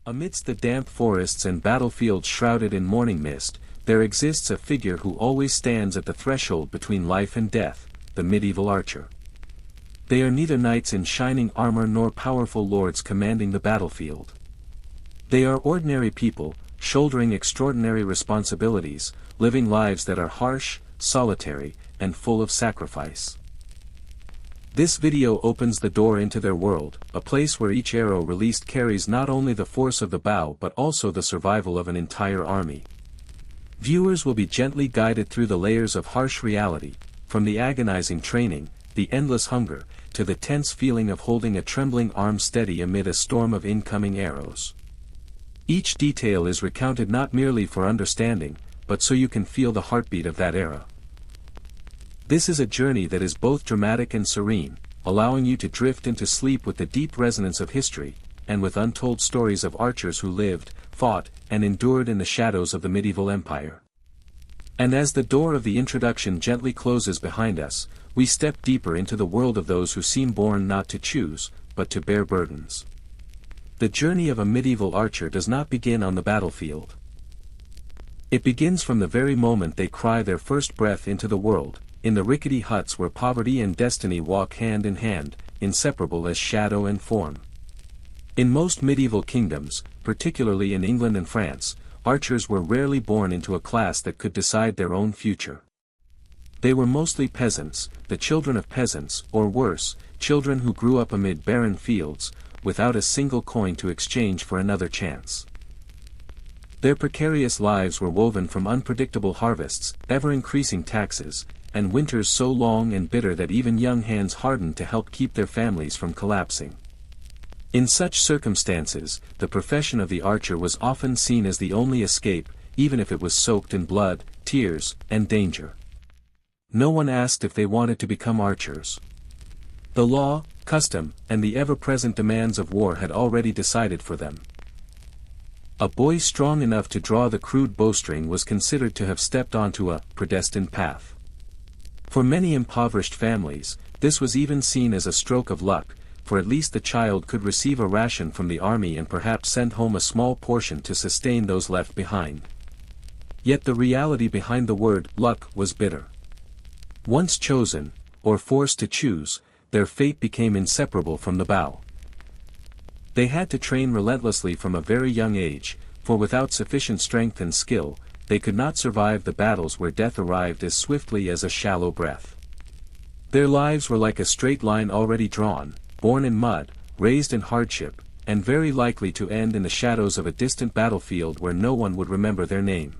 Amidst the damp forests and battlefields shrouded in morning mist, there exists a figure who always stands at the threshold between life and death, the medieval archer. They are neither knights in shining armor nor powerful lords commanding the battlefield. They are ordinary people, shouldering extraordinary responsibilities, living lives that are harsh, solitary, and full of sacrifice. This video opens the door into their world, a place where each arrow released carries not only the force of the bow but also the survival of an entire army. Viewers will be gently guided through the layers of harsh reality, from the agonizing training, the endless hunger, to the tense feeling of holding a trembling arm steady amid a storm of incoming arrows. Each detail is recounted not merely for understanding, but so you can feel the heartbeat of that era. This is a journey that is both dramatic and serene, allowing you to drift into sleep with the deep resonance of history, and with untold stories of archers who lived, fought, and endured in the shadows of the medieval empire. And as the door of the introduction gently closes behind us, we step deeper into the world of those who seem born not to choose, but to bear burdens. The journey of a medieval archer does not begin on the battlefield. It begins from the very moment they cry their first breath into the world, in the rickety huts where poverty and destiny walk hand in hand, inseparable as shadow and form. In most medieval kingdoms, particularly in England and France, archers were rarely born into a class that could decide their own future. They were mostly peasants, the children of peasants, or worse, children who grew up amid barren fields, without a single coin to exchange for another chance. Their precarious lives were woven from unpredictable harvests, ever-increasing taxes, and winters so long and bitter that even young hands hardened to help keep their families from collapsing. In such circumstances, the profession of the archer was often seen as the only escape, even if it was soaked in blood, tears, and danger. No one asked if they wanted to become archers. The law, custom, and the ever-present demands of war had already decided for them. A boy strong enough to draw the crude bowstring was considered to have stepped onto a predestined path. For many impoverished families, this was even seen as a stroke of luck, for at least the child could receive a ration from the army and perhaps send home a small portion to sustain those left behind. Yet the reality behind the word luck was bitter. Once chosen, or forced to choose, their fate became inseparable from the bow. They had to train relentlessly from a very young age, for without sufficient strength and skill, they could not survive the battles where death arrived as swiftly as a shallow breath. Their lives were like a straight line already drawn, born in mud, raised in hardship, and very likely to end in the shadows of a distant battlefield where no one would remember their name.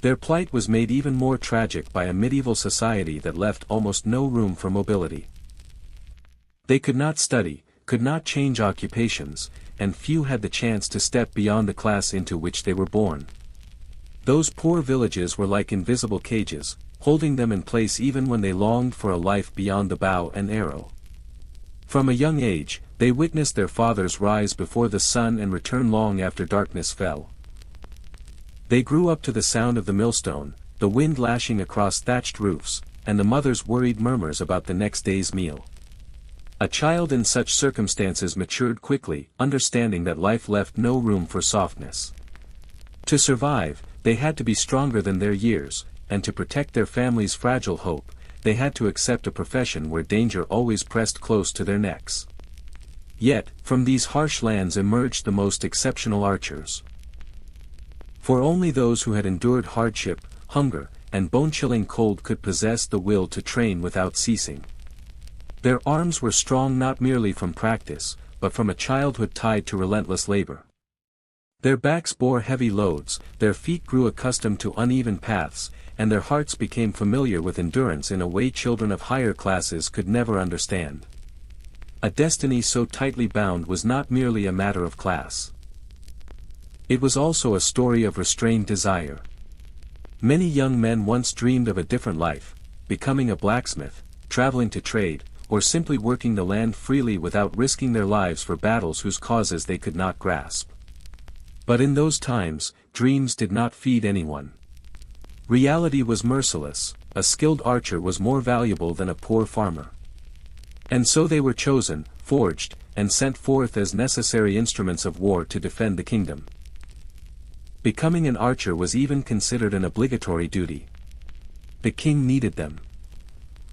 Their plight was made even more tragic by a medieval society that left almost no room for mobility. They could not study, could not change occupations, and few had the chance to step beyond the class into which they were born. Those poor villages were like invisible cages, holding them in place even when they longed for a life beyond the bow and arrow. From a young age, they witnessed their fathers rise before the sun and return long after darkness fell. They grew up to the sound of the millstone, the wind lashing across thatched roofs, and the mother's worried murmurs about the next day's meal. A child in such circumstances matured quickly, understanding that life left no room for softness. To survive, they had to be stronger than their years, and to protect their family's fragile hope, they had to accept a profession where danger always pressed close to their necks. Yet, from these harsh lands emerged the most exceptional archers. For only those who had endured hardship, hunger, and bone-chilling cold could possess the will to train without ceasing. Their arms were strong not merely from practice, but from a childhood tied to relentless labor. Their backs bore heavy loads, their feet grew accustomed to uneven paths, and their hearts became familiar with endurance in a way children of higher classes could never understand. A destiny so tightly bound was not merely a matter of class. It was also a story of restrained desire. Many young men once dreamed of a different life, becoming a blacksmith, traveling to trade, or simply working the land freely without risking their lives for battles whose causes they could not grasp. But in those times, dreams did not feed anyone. Reality was merciless, a skilled archer was more valuable than a poor farmer. And so they were chosen, forged, and sent forth as necessary instruments of war to defend the kingdom. Becoming an archer was even considered an obligatory duty. The king needed them.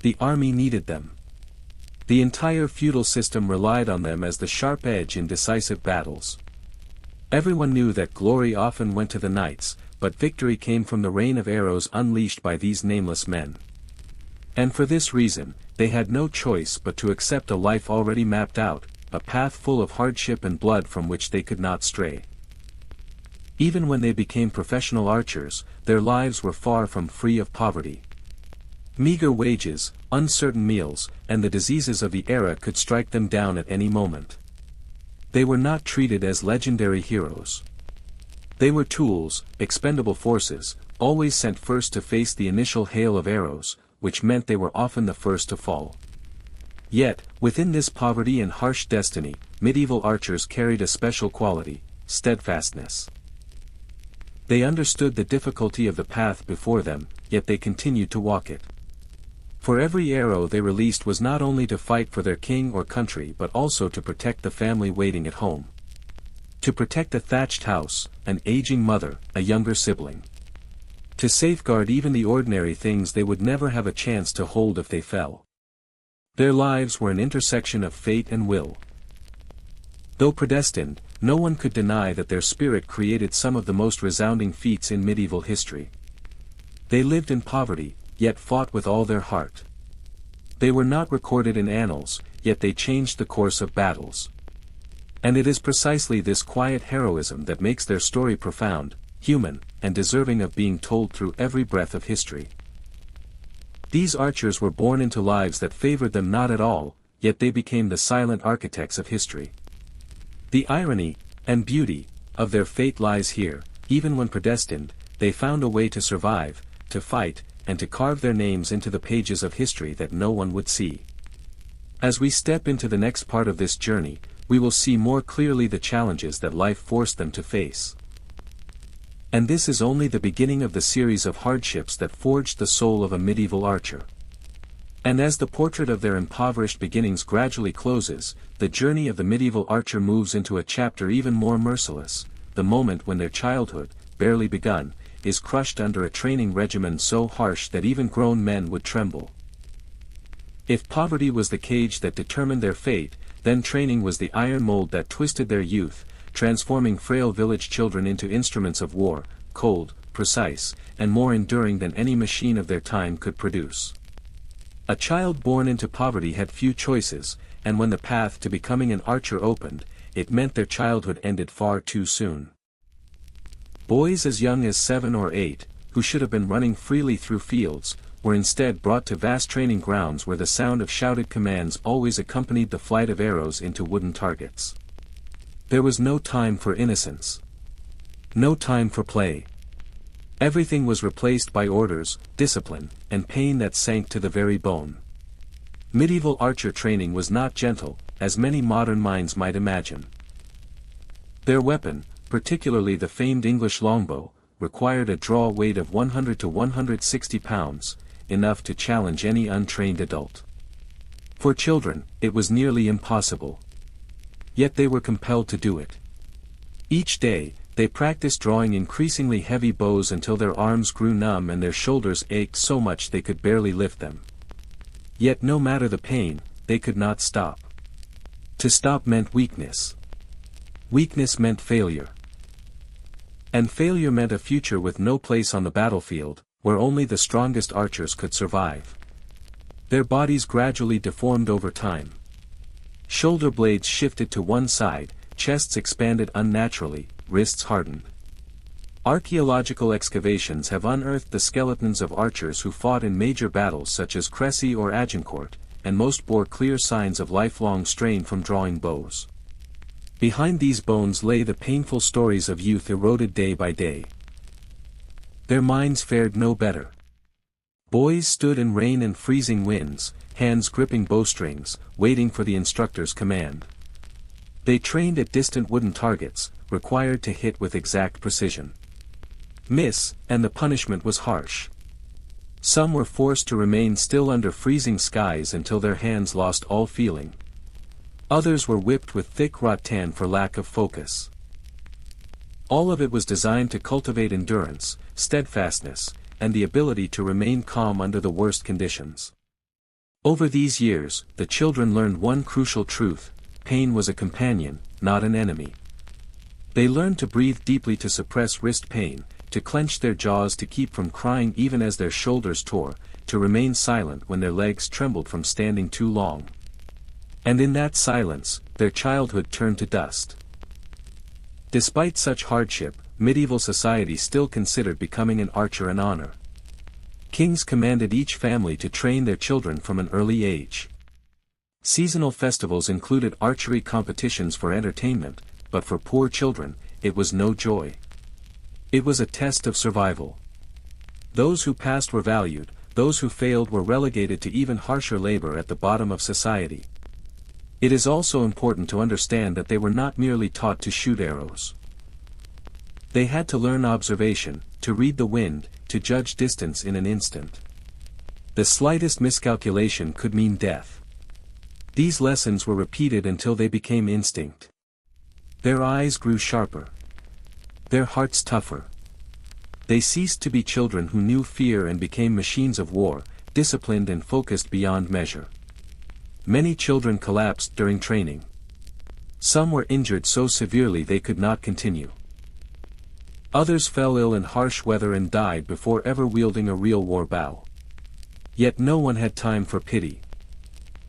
The army needed them. The entire feudal system relied on them as the sharp edge in decisive battles. Everyone knew that glory often went to the knights, but victory came from the rain of arrows unleashed by these nameless men. And for this reason, they had no choice but to accept a life already mapped out, a path full of hardship and blood from which they could not stray. Even when they became professional archers, their lives were far from free of poverty. Meager wages, uncertain meals, and the diseases of the era could strike them down at any moment. They were not treated as legendary heroes. They were tools, expendable forces, always sent first to face the initial hail of arrows, which meant they were often the first to fall. Yet, within this poverty and harsh destiny, medieval archers carried a special quality: steadfastness. They understood the difficulty of the path before them, yet they continued to walk it. For every arrow they released was not only to fight for their king or country but also to protect the family waiting at home. To protect a thatched house, an aging mother, a younger sibling. To safeguard even the ordinary things they would never have a chance to hold if they fell. Their lives were an intersection of fate and will. Though predestined, no one could deny that their spirit created some of the most resounding feats in medieval history. They lived in poverty, yet fought with all their heart. They were not recorded in annals, yet they changed the course of battles. And it is precisely this quiet heroism that makes their story profound, human, and deserving of being told through every breath of history. These archers were born into lives that favored them not at all, yet they became the silent architects of history. The irony, and beauty, of their fate lies here: even when predestined, they found a way to survive, to fight, and to carve their names into the pages of history that no one would see. As we step into the next part of this journey, we will see more clearly the challenges that life forced them to face. And this is only the beginning of the series of hardships that forged the soul of a medieval archer. And as the portrait of their impoverished beginnings gradually closes, the journey of the medieval archer moves into a chapter even more merciless: the moment when their childhood, barely begun, is crushed under a training regimen so harsh that even grown men would tremble. If poverty was the cage that determined their fate, then training was the iron mold that twisted their youth, transforming frail village children into instruments of war, cold, precise, and more enduring than any machine of their time could produce. A child born into poverty had few choices, and when the path to becoming an archer opened, it meant their childhood ended far too soon. Boys as young as 7 or 8, who should have been running freely through fields, were instead brought to vast training grounds where the sound of shouted commands always accompanied the flight of arrows into wooden targets. There was no time for innocence. No time for play. Everything was replaced by orders, discipline, and pain that sank to the very bone. Medieval archer training was not gentle, as many modern minds might imagine. Their weapon, particularly the famed English longbow, required a draw weight of 100 to 160 pounds, enough to challenge any untrained adult. For children, it was nearly impossible. Yet they were compelled to do it. Each day, they practiced drawing increasingly heavy bows until their arms grew numb and their shoulders ached so much they could barely lift them. Yet no matter the pain, they could not stop. To stop meant weakness. Weakness meant failure. And failure meant a future with no place on the battlefield, where only the strongest archers could survive. Their bodies gradually deformed over time. Shoulder blades shifted to one side, chests expanded unnaturally, wrists hardened. Archaeological excavations have unearthed the skeletons of archers who fought in major battles such as Crécy or Agincourt, and most bore clear signs of lifelong strain from drawing bows. Behind these bones lay the painful stories of youth eroded day by day. Their minds fared no better. Boys stood in rain and freezing winds, hands gripping bowstrings, waiting for the instructor's command. They trained at distant wooden targets, required to hit with exact precision. Miss, and the punishment was harsh. Some were forced to remain still under freezing skies until their hands lost all feeling. Others were whipped with thick rattan for lack of focus. All of it was designed to cultivate endurance, steadfastness, and the ability to remain calm under the worst conditions. Over these years, the children learned one crucial truth: pain was a companion, not an enemy. They learned to breathe deeply to suppress wrist pain, to clench their jaws to keep from crying even as their shoulders tore, to remain silent when their legs trembled from standing too long. And in that silence, their childhood turned to dust. Despite such hardship, medieval society still considered becoming an archer an honor. Kings commanded each family to train their children from an early age. Seasonal festivals included archery competitions for entertainment, but for poor children, it was no joy. It was a test of survival. Those who passed were valued, those who failed were relegated to even harsher labor at the bottom of society. It is also important to understand that they were not merely taught to shoot arrows. They had to learn observation, to read the wind, to judge distance in an instant. The slightest miscalculation could mean death. These lessons were repeated until they became instinct. Their eyes grew sharper. Their hearts tougher. They ceased to be children who knew fear and became machines of war, disciplined and focused beyond measure. Many children collapsed during training. Some were injured so severely they could not continue. Others fell ill in harsh weather and died before ever wielding a real war bow. Yet no one had time for pity.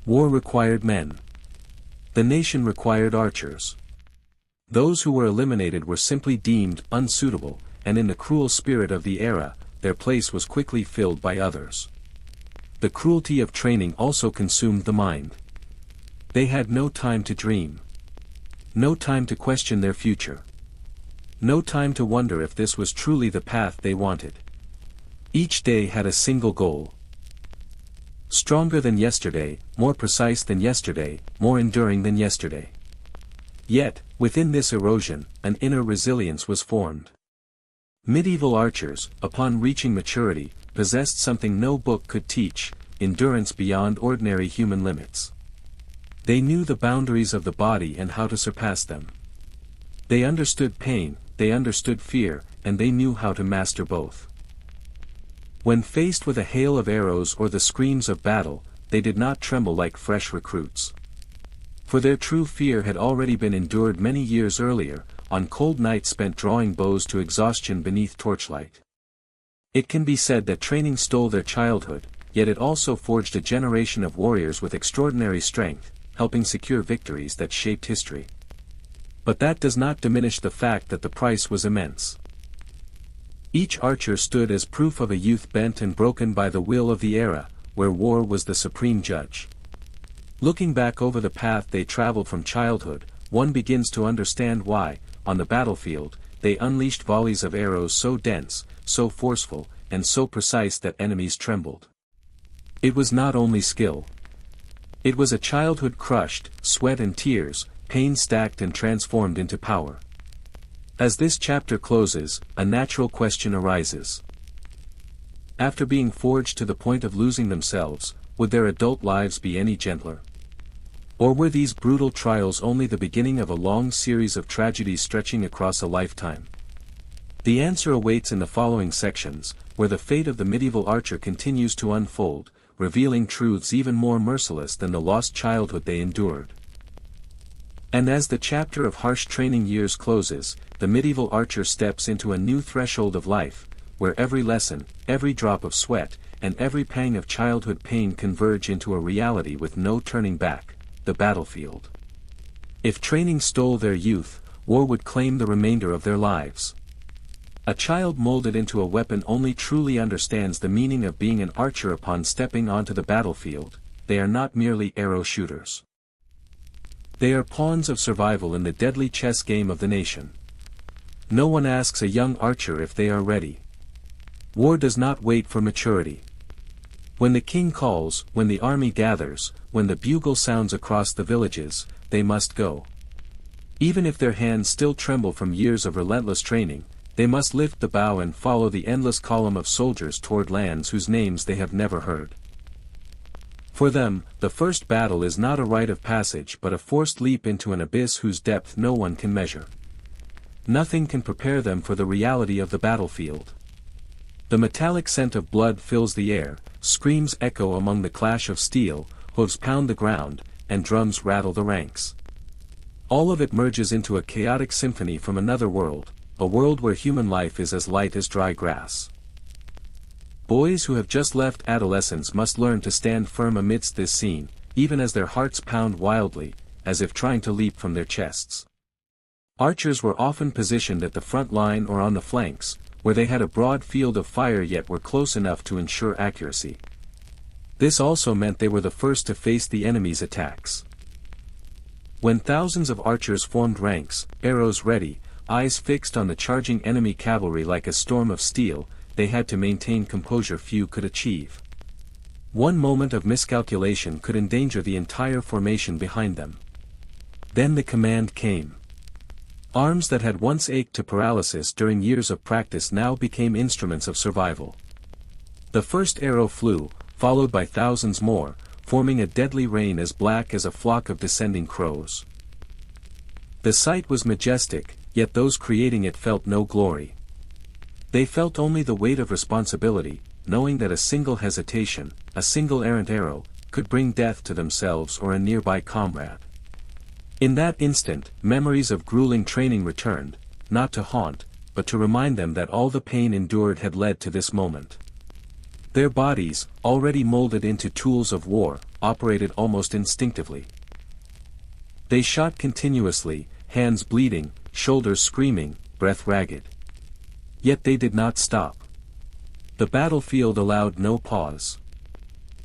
War required men. The nation required archers. Those who were eliminated were simply deemed unsuitable, and in the cruel spirit of the era, their place was quickly filled by others. The cruelty of training also consumed the mind. They had no time to dream. No time to question their future. No time to wonder if this was truly the path they wanted. Each day had a single goal. Stronger than yesterday, more precise than yesterday, more enduring than yesterday. Yet, within this erosion, an inner resilience was formed. Medieval archers, upon reaching maturity, possessed something no book could teach: endurance beyond ordinary human limits. They knew the boundaries of the body and how to surpass them. They understood pain, they understood fear, and they knew how to master both. When faced with a hail of arrows or the screams of battle, they did not tremble like fresh recruits. For their true fear had already been endured many years earlier, on cold nights spent drawing bows to exhaustion beneath torchlight. It can be said that training stole their childhood, yet it also forged a generation of warriors with extraordinary strength, helping secure victories that shaped history. But that does not diminish the fact that the price was immense. Each archer stood as proof of a youth bent and broken by the will of the era, where war was the supreme judge. Looking back over the path they traveled from childhood, one begins to understand why, on the battlefield, they unleashed volleys of arrows so dense, so forceful, and so precise that enemies trembled. It was not only skill. It was a childhood crushed, sweat and tears, pain stacked and transformed into power. As this chapter closes, a natural question arises. After being forged to the point of losing themselves, would their adult lives be any gentler? Or were these brutal trials only the beginning of a long series of tragedies stretching across a lifetime? The answer awaits in the following sections, where the fate of the medieval archer continues to unfold, revealing truths even more merciless than the lost childhood they endured. And as the chapter of harsh training years closes, the medieval archer steps into a new threshold of life, where every lesson, every drop of sweat, and every pang of childhood pain converge into a reality with no turning back: the battlefield. If training stole their youth, war would claim the remainder of their lives. A child molded into a weapon only truly understands the meaning of being an archer upon stepping onto the battlefield. They are not merely arrow shooters. They are pawns of survival in the deadly chess game of the nation. No one asks a young archer if they are ready. War does not wait for maturity. When the king calls, when the army gathers, when the bugle sounds across the villages, they must go. Even if their hands still tremble from years of relentless training, they must lift the bow and follow the endless column of soldiers toward lands whose names they have never heard. For them, the first battle is not a rite of passage but a forced leap into an abyss whose depth no one can measure. Nothing can prepare them for the reality of the battlefield. The metallic scent of blood fills the air, screams echo among the clash of steel, hooves pound the ground, and drums rattle the ranks. All of it merges into a chaotic symphony from another world, a world where human life is as light as dry grass. Boys who have just left adolescence must learn to stand firm amidst this scene, even as their hearts pound wildly, as if trying to leap from their chests. Archers were often positioned at the front line or on the flanks, where they had a broad field of fire yet were close enough to ensure accuracy. This also meant they were the first to face the enemy's attacks. When thousands of archers formed ranks, arrows ready, eyes fixed on the charging enemy cavalry like a storm of steel, they had to maintain composure few could achieve. One moment of miscalculation could endanger the entire formation behind them. Then the command came. Arms that had once ached to paralysis during years of practice now became instruments of survival. The first arrow flew, followed by thousands more, forming a deadly rain as black as a flock of descending crows. The sight was majestic, yet those creating it felt no glory. They felt only the weight of responsibility, knowing that a single hesitation, a single errant arrow, could bring death to themselves or a nearby comrade. In that instant, memories of grueling training returned, not to haunt, but to remind them that all the pain endured had led to this moment. Their bodies, already molded into tools of war, operated almost instinctively. They shot continuously, hands bleeding, shoulders screaming, breath ragged. Yet they did not stop. The battlefield allowed no pause.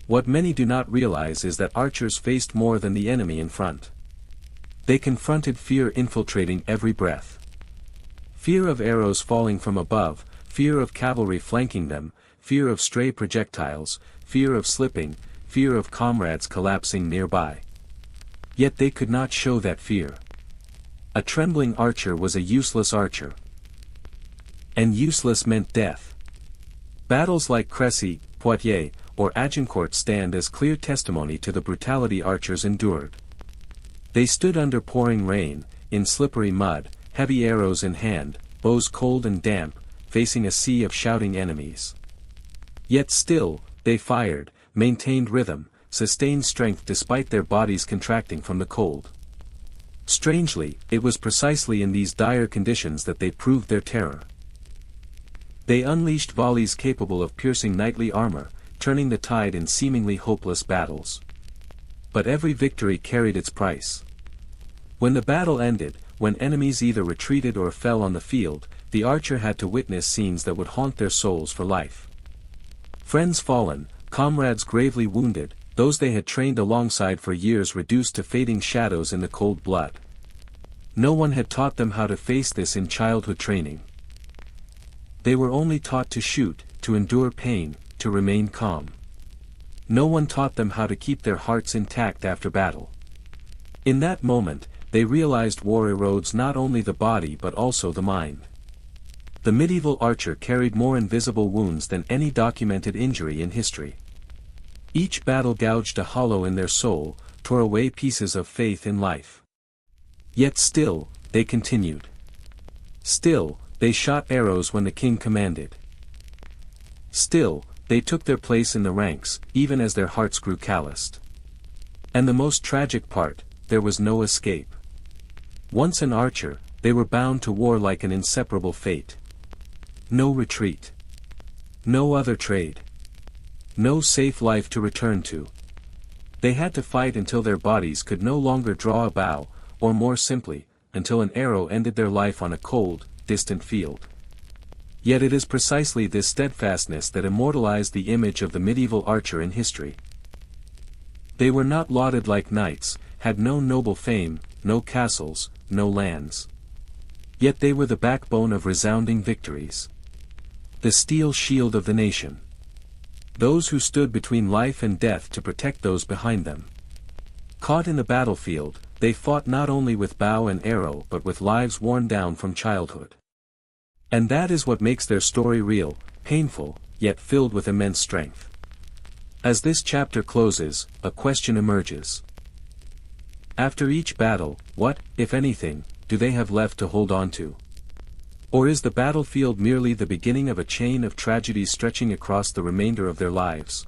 What many do not realize is that archers faced more than the enemy in front. They confronted fear infiltrating every breath. Fear of arrows falling from above, fear of cavalry flanking them, fear of stray projectiles, fear of slipping, fear of comrades collapsing nearby. Yet they could not show that fear. A trembling archer was a useless archer. And useless meant death. Battles like Crécy, Poitiers, or Agincourt stand as clear testimony to the brutality archers endured. They stood under pouring rain, in slippery mud, heavy arrows in hand, bows cold and damp, facing a sea of shouting enemies. Yet still, they fired, maintained rhythm, sustained strength despite their bodies contracting from the cold. Strangely, it was precisely in these dire conditions that they proved their terror. They unleashed volleys capable of piercing knightly armor, turning the tide in seemingly hopeless battles. But every victory carried its price. When the battle ended, when enemies either retreated or fell on the field, the archer had to witness scenes that would haunt their souls for life. Friends fallen, comrades gravely wounded, those they had trained alongside for years reduced to fading shadows in the cold blood. No one had taught them how to face this in childhood training. They were only taught to shoot, to endure pain, to remain calm. No one taught them how to keep their hearts intact after battle. In that moment, they realized war erodes not only the body but also the mind. The medieval archer carried more invisible wounds than any documented injury in history. Each battle gouged a hollow in their soul, tore away pieces of faith in life. Yet still, they continued. Still, they shot arrows when the king commanded. Still, they took their place in the ranks, even as their hearts grew calloused. And the most tragic part, there was no escape. Once an archer, they were bound to war like an inseparable fate. No retreat. No other trade. No safe life to return to. They had to fight until their bodies could no longer draw a bow, or more simply, until an arrow ended their life on a cold, distant field. Yet it is precisely this steadfastness that immortalized the image of the medieval archer in history. They were not lauded like knights, had no noble fame, no castles, no lands. Yet they were the backbone of resounding victories. The steel shield of the nation. Those who stood between life and death to protect those behind them. Caught in the battlefield, they fought not only with bow and arrow but with lives worn down from childhood. And that is what makes their story real, painful, yet filled with immense strength. As this chapter closes, a question emerges. After each battle, what, if anything, do they have left to hold on to? Or is the battlefield merely the beginning of a chain of tragedies stretching across the remainder of their lives?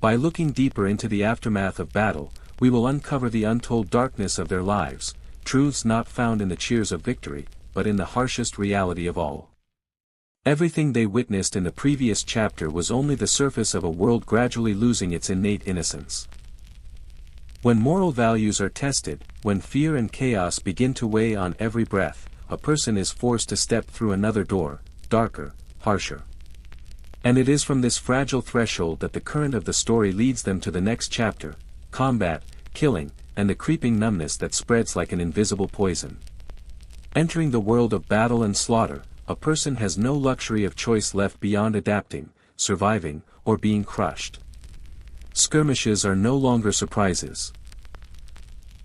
By looking deeper into the aftermath of battle, we will uncover the untold darkness of their lives, truths not found in the cheers of victory, but in the harshest reality of all. Everything they witnessed in the previous chapter was only the surface of a world gradually losing its innate innocence. When moral values are tested, when fear and chaos begin to weigh on every breath, a person is forced to step through another door, darker, harsher. And it is from this fragile threshold that the current of the story leads them to the next chapter: combat, killing, and the creeping numbness that spreads like an invisible poison. Entering the world of battle and slaughter, a person has no luxury of choice left beyond adapting, surviving, or being crushed. Skirmishes are no longer surprises.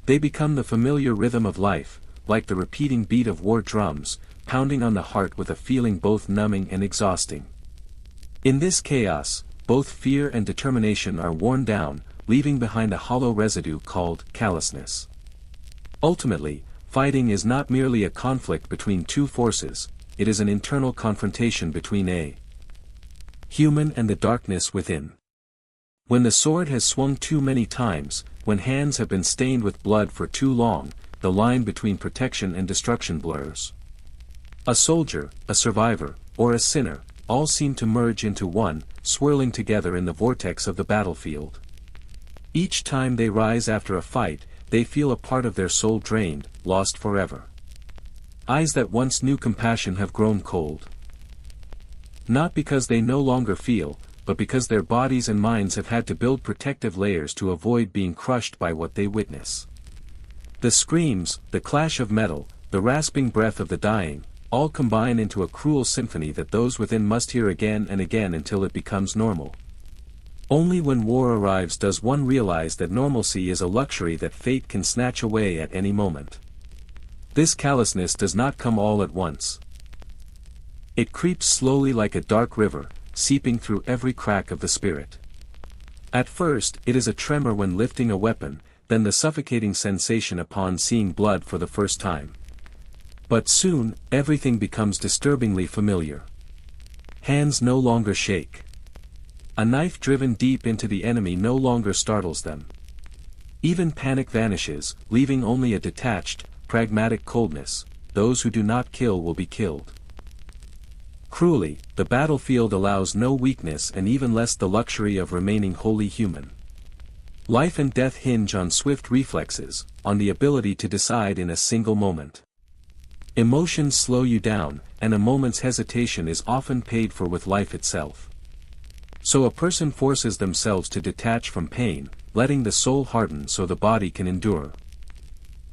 They become the familiar rhythm of life, like the repeating beat of war drums, pounding on the heart with a feeling both numbing and exhausting. In this chaos, both fear and determination are worn down, leaving behind a hollow residue called callousness. Ultimately, fighting is not merely a conflict between two forces, it is an internal confrontation between a human and the darkness within. When the sword has swung too many times, when hands have been stained with blood for too long, the line between protection and destruction blurs. A soldier, a survivor, or a sinner, all seem to merge into one, swirling together in the vortex of the battlefield. Each time they rise after a fight, they feel a part of their soul drained, lost forever. Eyes that once knew compassion have grown cold. Not because they no longer feel, but because their bodies and minds have had to build protective layers to avoid being crushed by what they witness. The screams, the clash of metal, the rasping breath of the dying, all combine into a cruel symphony that those within must hear again and again until it becomes normal. Only when war arrives does one realize that normalcy is a luxury that fate can snatch away at any moment. This callousness does not come all at once. It creeps slowly like a dark river, seeping through every crack of the spirit. At first, it is a tremor when lifting a weapon, then the suffocating sensation upon seeing blood for the first time. But soon, everything becomes disturbingly familiar. Hands no longer shake. A knife driven deep into the enemy no longer startles them. Even panic vanishes, leaving only a detached, pragmatic coldness. Those who do not kill will be killed. Cruelly, the battlefield allows no weakness and even less the luxury of remaining wholly human. Life and death hinge on swift reflexes, on the ability to decide in a single moment. Emotions slow you down, and a moment's hesitation is often paid for with life itself. So a person forces themselves to detach from pain, letting the soul harden so the body can endure.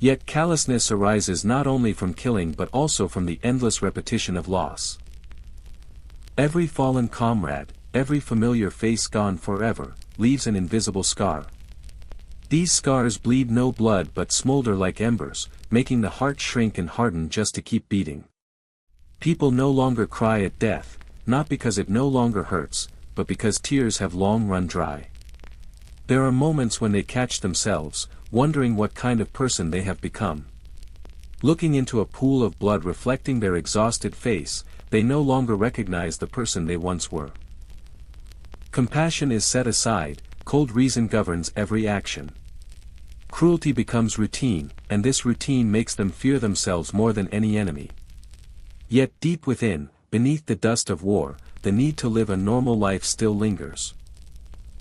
Yet callousness arises not only from killing but also from the endless repetition of loss. Every fallen comrade, every familiar face gone forever, leaves an invisible scar. These scars bleed no blood but smolder like embers, making the heart shrink and harden just to keep beating. People no longer cry at death, not because it no longer hurts, but because tears have long run dry. There are moments when they catch themselves, wondering what kind of person they have become. Looking into a pool of blood reflecting their exhausted face, they no longer recognize the person they once were. Compassion is set aside, cold reason governs every action. Cruelty becomes routine, and this routine makes them fear themselves more than any enemy. Yet deep within, beneath the dust of war, the need to live a normal life still lingers.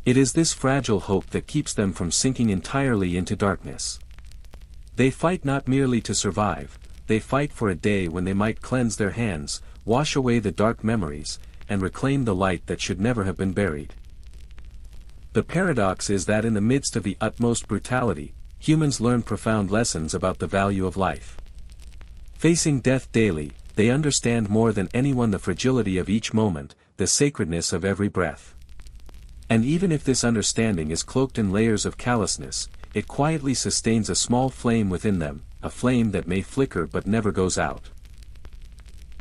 It is this fragile hope that keeps them from sinking entirely into darkness. They fight not merely to survive, they fight for a day when they might cleanse their hands, wash away the dark memories, and reclaim the light that should never have been buried. The paradox is that in the midst of the utmost brutality, humans learn profound lessons about the value of life. Facing death daily, they understand more than anyone the fragility of each moment, the sacredness of every breath. And even if this understanding is cloaked in layers of callousness, it quietly sustains a small flame within them, a flame that may flicker but never goes out.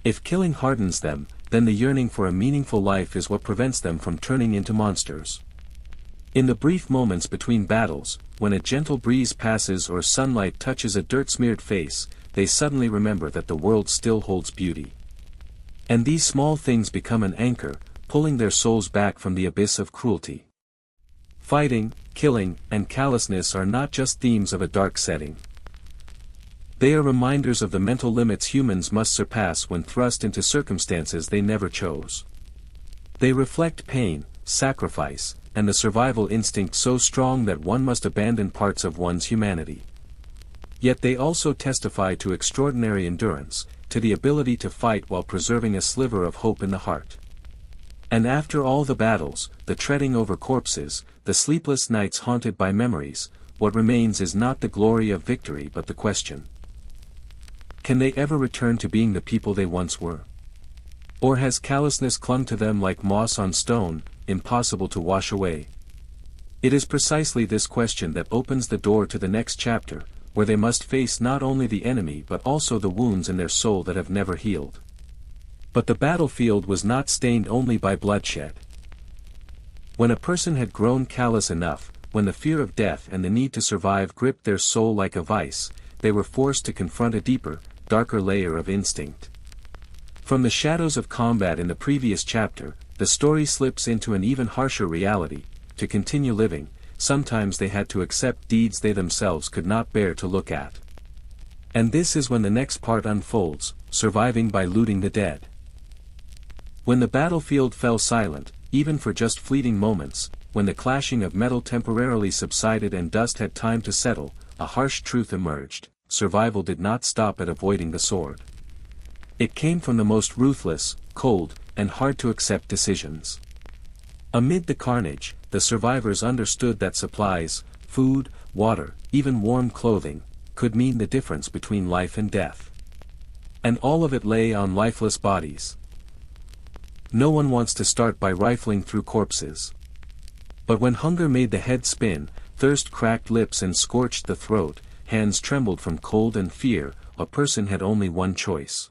If killing hardens them, then the yearning for a meaningful life is what prevents them from turning into monsters. In the brief moments between battles, when a gentle breeze passes or sunlight touches a dirt-smeared face, they suddenly remember that the world still holds beauty. And these small things become an anchor, pulling their souls back from the abyss of cruelty. Fighting, killing, and callousness are not just themes of a dark setting. They are reminders of the mental limits humans must surpass when thrust into circumstances they never chose. They reflect pain, sacrifice, and the survival instinct so strong that one must abandon parts of one's humanity. Yet they also testify to extraordinary endurance, to the ability to fight while preserving a sliver of hope in the heart. And after all the battles, the treading over corpses, the sleepless nights haunted by memories, what remains is not the glory of victory but the question: can they ever return to being the people they once were? Or has callousness clung to them like moss on stone, impossible to wash away? It is precisely this question that opens the door to the next chapter, where they must face not only the enemy but also the wounds in their soul that have never healed. But the battlefield was not stained only by bloodshed. When a person had grown callous enough, when the fear of death and the need to survive gripped their soul like a vice, they were forced to confront a deeper, darker layer of instinct. From the shadows of combat in the previous chapter, the story slips into an even harsher reality. To continue living, sometimes they had to accept deeds they themselves could not bear to look at. And this is when the next part unfolds, surviving by looting the dead. When the battlefield fell silent, even for just fleeting moments, when the clashing of metal temporarily subsided and dust had time to settle, a harsh truth emerged: survival did not stop at avoiding the sword. It came from the most ruthless, cold, and hard-to-accept decisions. Amid the carnage, the survivors understood that supplies, food, water, even warm clothing, could mean the difference between life and death. And all of it lay on lifeless bodies. No one wants to start by rifling through corpses. But when hunger made the head spin, thirst cracked lips and scorched the throat, hands trembled from cold and fear, a person had only one choice.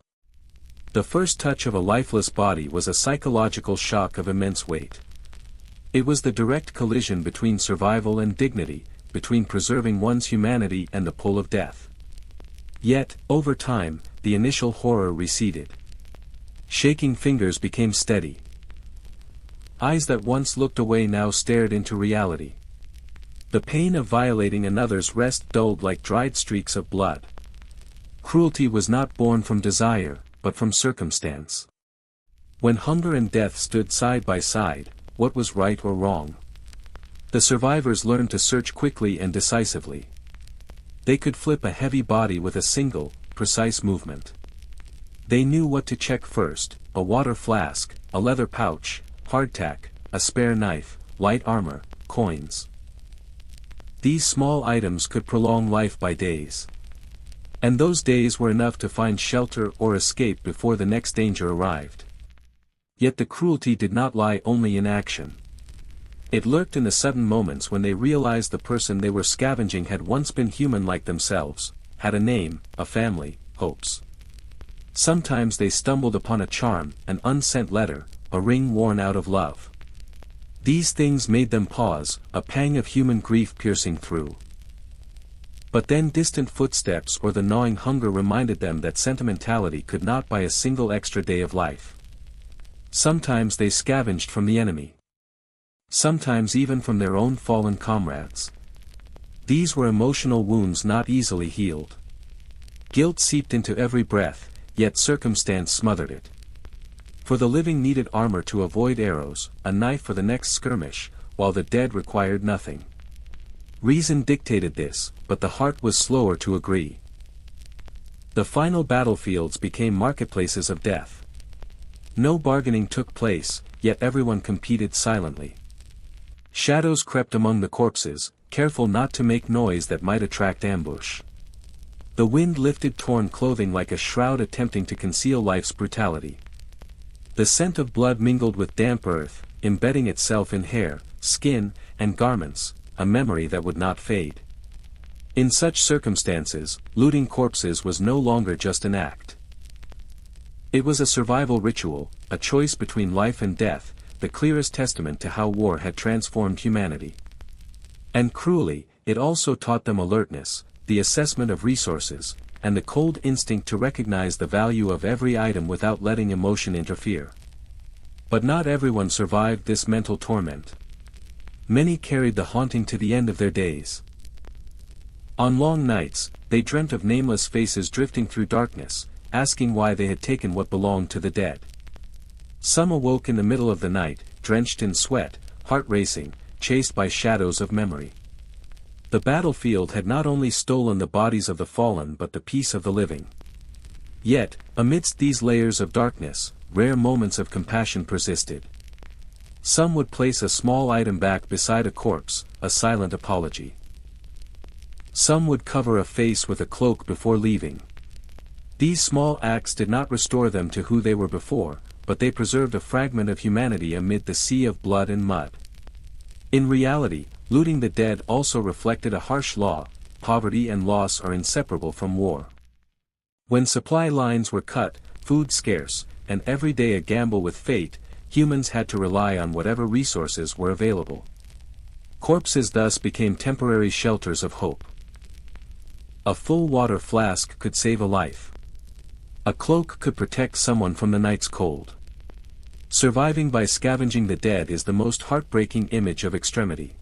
The first touch of a lifeless body was a psychological shock of immense weight. It was the direct collision between survival and dignity, between preserving one's humanity and the pull of death. Yet, over time, the initial horror receded. Shaking fingers became steady. Eyes that once looked away now stared into reality. The pain of violating another's rest dulled like dried streaks of blood. Cruelty was not born from desire, but from circumstance. When hunger and death stood side by side, what was right or wrong? The survivors learned to search quickly and decisively. They could flip a heavy body with a single, precise movement. They knew what to check first: a water flask, a leather pouch, hardtack, a spare knife, light armor, coins. These small items could prolong life by days. And those days were enough to find shelter or escape before the next danger arrived. Yet the cruelty did not lie only in action. It lurked in the sudden moments when they realized the person they were scavenging had once been human like themselves, had a name, a family, hopes. Sometimes they stumbled upon a charm, an unsent letter, a ring worn out of love. These things made them pause, a pang of human grief piercing through. But then distant footsteps or the gnawing hunger reminded them that sentimentality could not buy a single extra day of life. Sometimes they scavenged from the enemy. Sometimes even from their own fallen comrades. These were emotional wounds not easily healed. Guilt seeped into every breath, yet circumstance smothered it. For the living needed armor to avoid arrows, a knife for the next skirmish, while the dead required nothing. Reason dictated this, but the heart was slower to agree. The final battlefields became marketplaces of death. No bargaining took place, yet everyone competed silently. Shadows crept among the corpses, careful not to make noise that might attract ambush. The wind lifted torn clothing like a shroud attempting to conceal life's brutality. The scent of blood mingled with damp earth, embedding itself in hair, skin, and garments, a memory that would not fade. In such circumstances, looting corpses was no longer just an act. It was a survival ritual, a choice between life and death, the clearest testament to how war had transformed humanity. And cruelly, it also taught them alertness, the assessment of resources, and the cold instinct to recognize the value of every item without letting emotion interfere. But not everyone survived this mental torment. Many carried the haunting to the end of their days. On long nights, they dreamt of nameless faces drifting through darkness, asking why they had taken what belonged to the dead. Some awoke in the middle of the night, drenched in sweat, heart racing, chased by shadows of memory. The battlefield had not only stolen the bodies of the fallen but the peace of the living. Yet, amidst these layers of darkness, rare moments of compassion persisted. Some would place a small item back beside a corpse, a silent apology. Some would cover a face with a cloak before leaving. These small acts did not restore them to who they were before, but they preserved a fragment of humanity amid the sea of blood and mud. In reality, looting the dead also reflected a harsh law: poverty and loss are inseparable from war. When supply lines were cut, food scarce, and every day a gamble with fate, humans had to rely on whatever resources were available. Corpses thus became temporary shelters of hope. A full water flask could save a life. A cloak could protect someone from the night's cold. Surviving by scavenging the dead is the most heartbreaking image of extremity.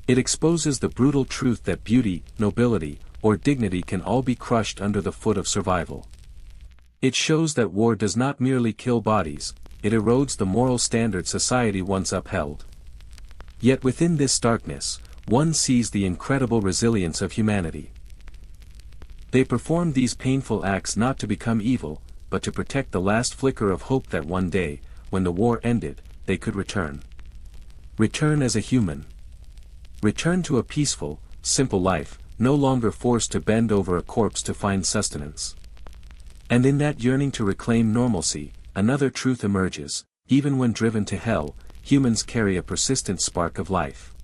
It exposes the brutal truth that beauty, nobility, or dignity can all be crushed under the foot of survival. It shows that war does not merely kill bodies, it erodes the moral standard society once upheld. Yet within this darkness, one sees the incredible resilience of humanity. They performed these painful acts not to become evil, but to protect the last flicker of hope that one day, when the war ended, they could return. Return as a human. Return to a peaceful, simple life, no longer forced to bend over a corpse to find sustenance. And in that yearning to reclaim normalcy, another truth emerges: even when driven to hell, humans carry a persistent spark of life.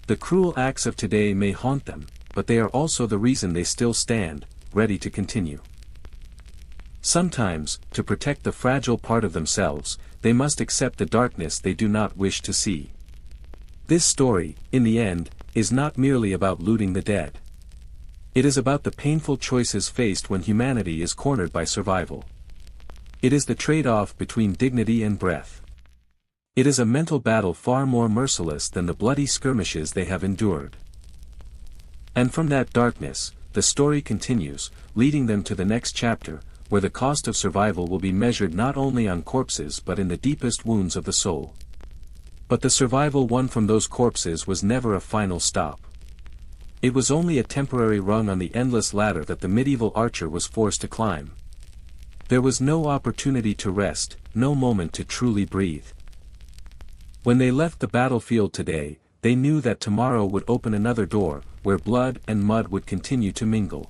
The cruel acts of today may haunt them, but they are also the reason they still stand, ready to continue. Sometimes, to protect the fragile part of themselves, they must accept the darkness they do not wish to see. This story, in the end, is not merely about looting the dead. It is about the painful choices faced when humanity is cornered by survival. It is the trade-off between dignity and breath. It is a mental battle far more merciless than the bloody skirmishes they have endured. And from that darkness, the story continues, leading them to the next chapter, where the cost of survival will be measured not only on corpses but in the deepest wounds of the soul. But the survival won from those corpses was never a final stop. It was only a temporary rung on the endless ladder that the medieval archer was forced to climb. There was no opportunity to rest, no moment to truly breathe. When they left the battlefield today, they knew that tomorrow would open another door, where blood and mud would continue to mingle.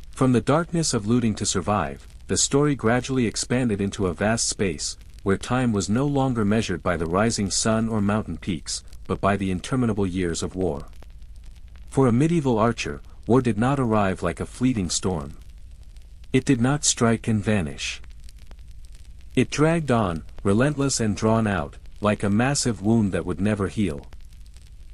From the darkness of looting to survive, the story gradually expanded into a vast space, where time was no longer measured by the rising sun or mountain peaks, but by the interminable years of war. For a medieval archer, war did not arrive like a fleeting storm. It did not strike and vanish. It dragged on, relentless and drawn out, like a massive wound that would never heal.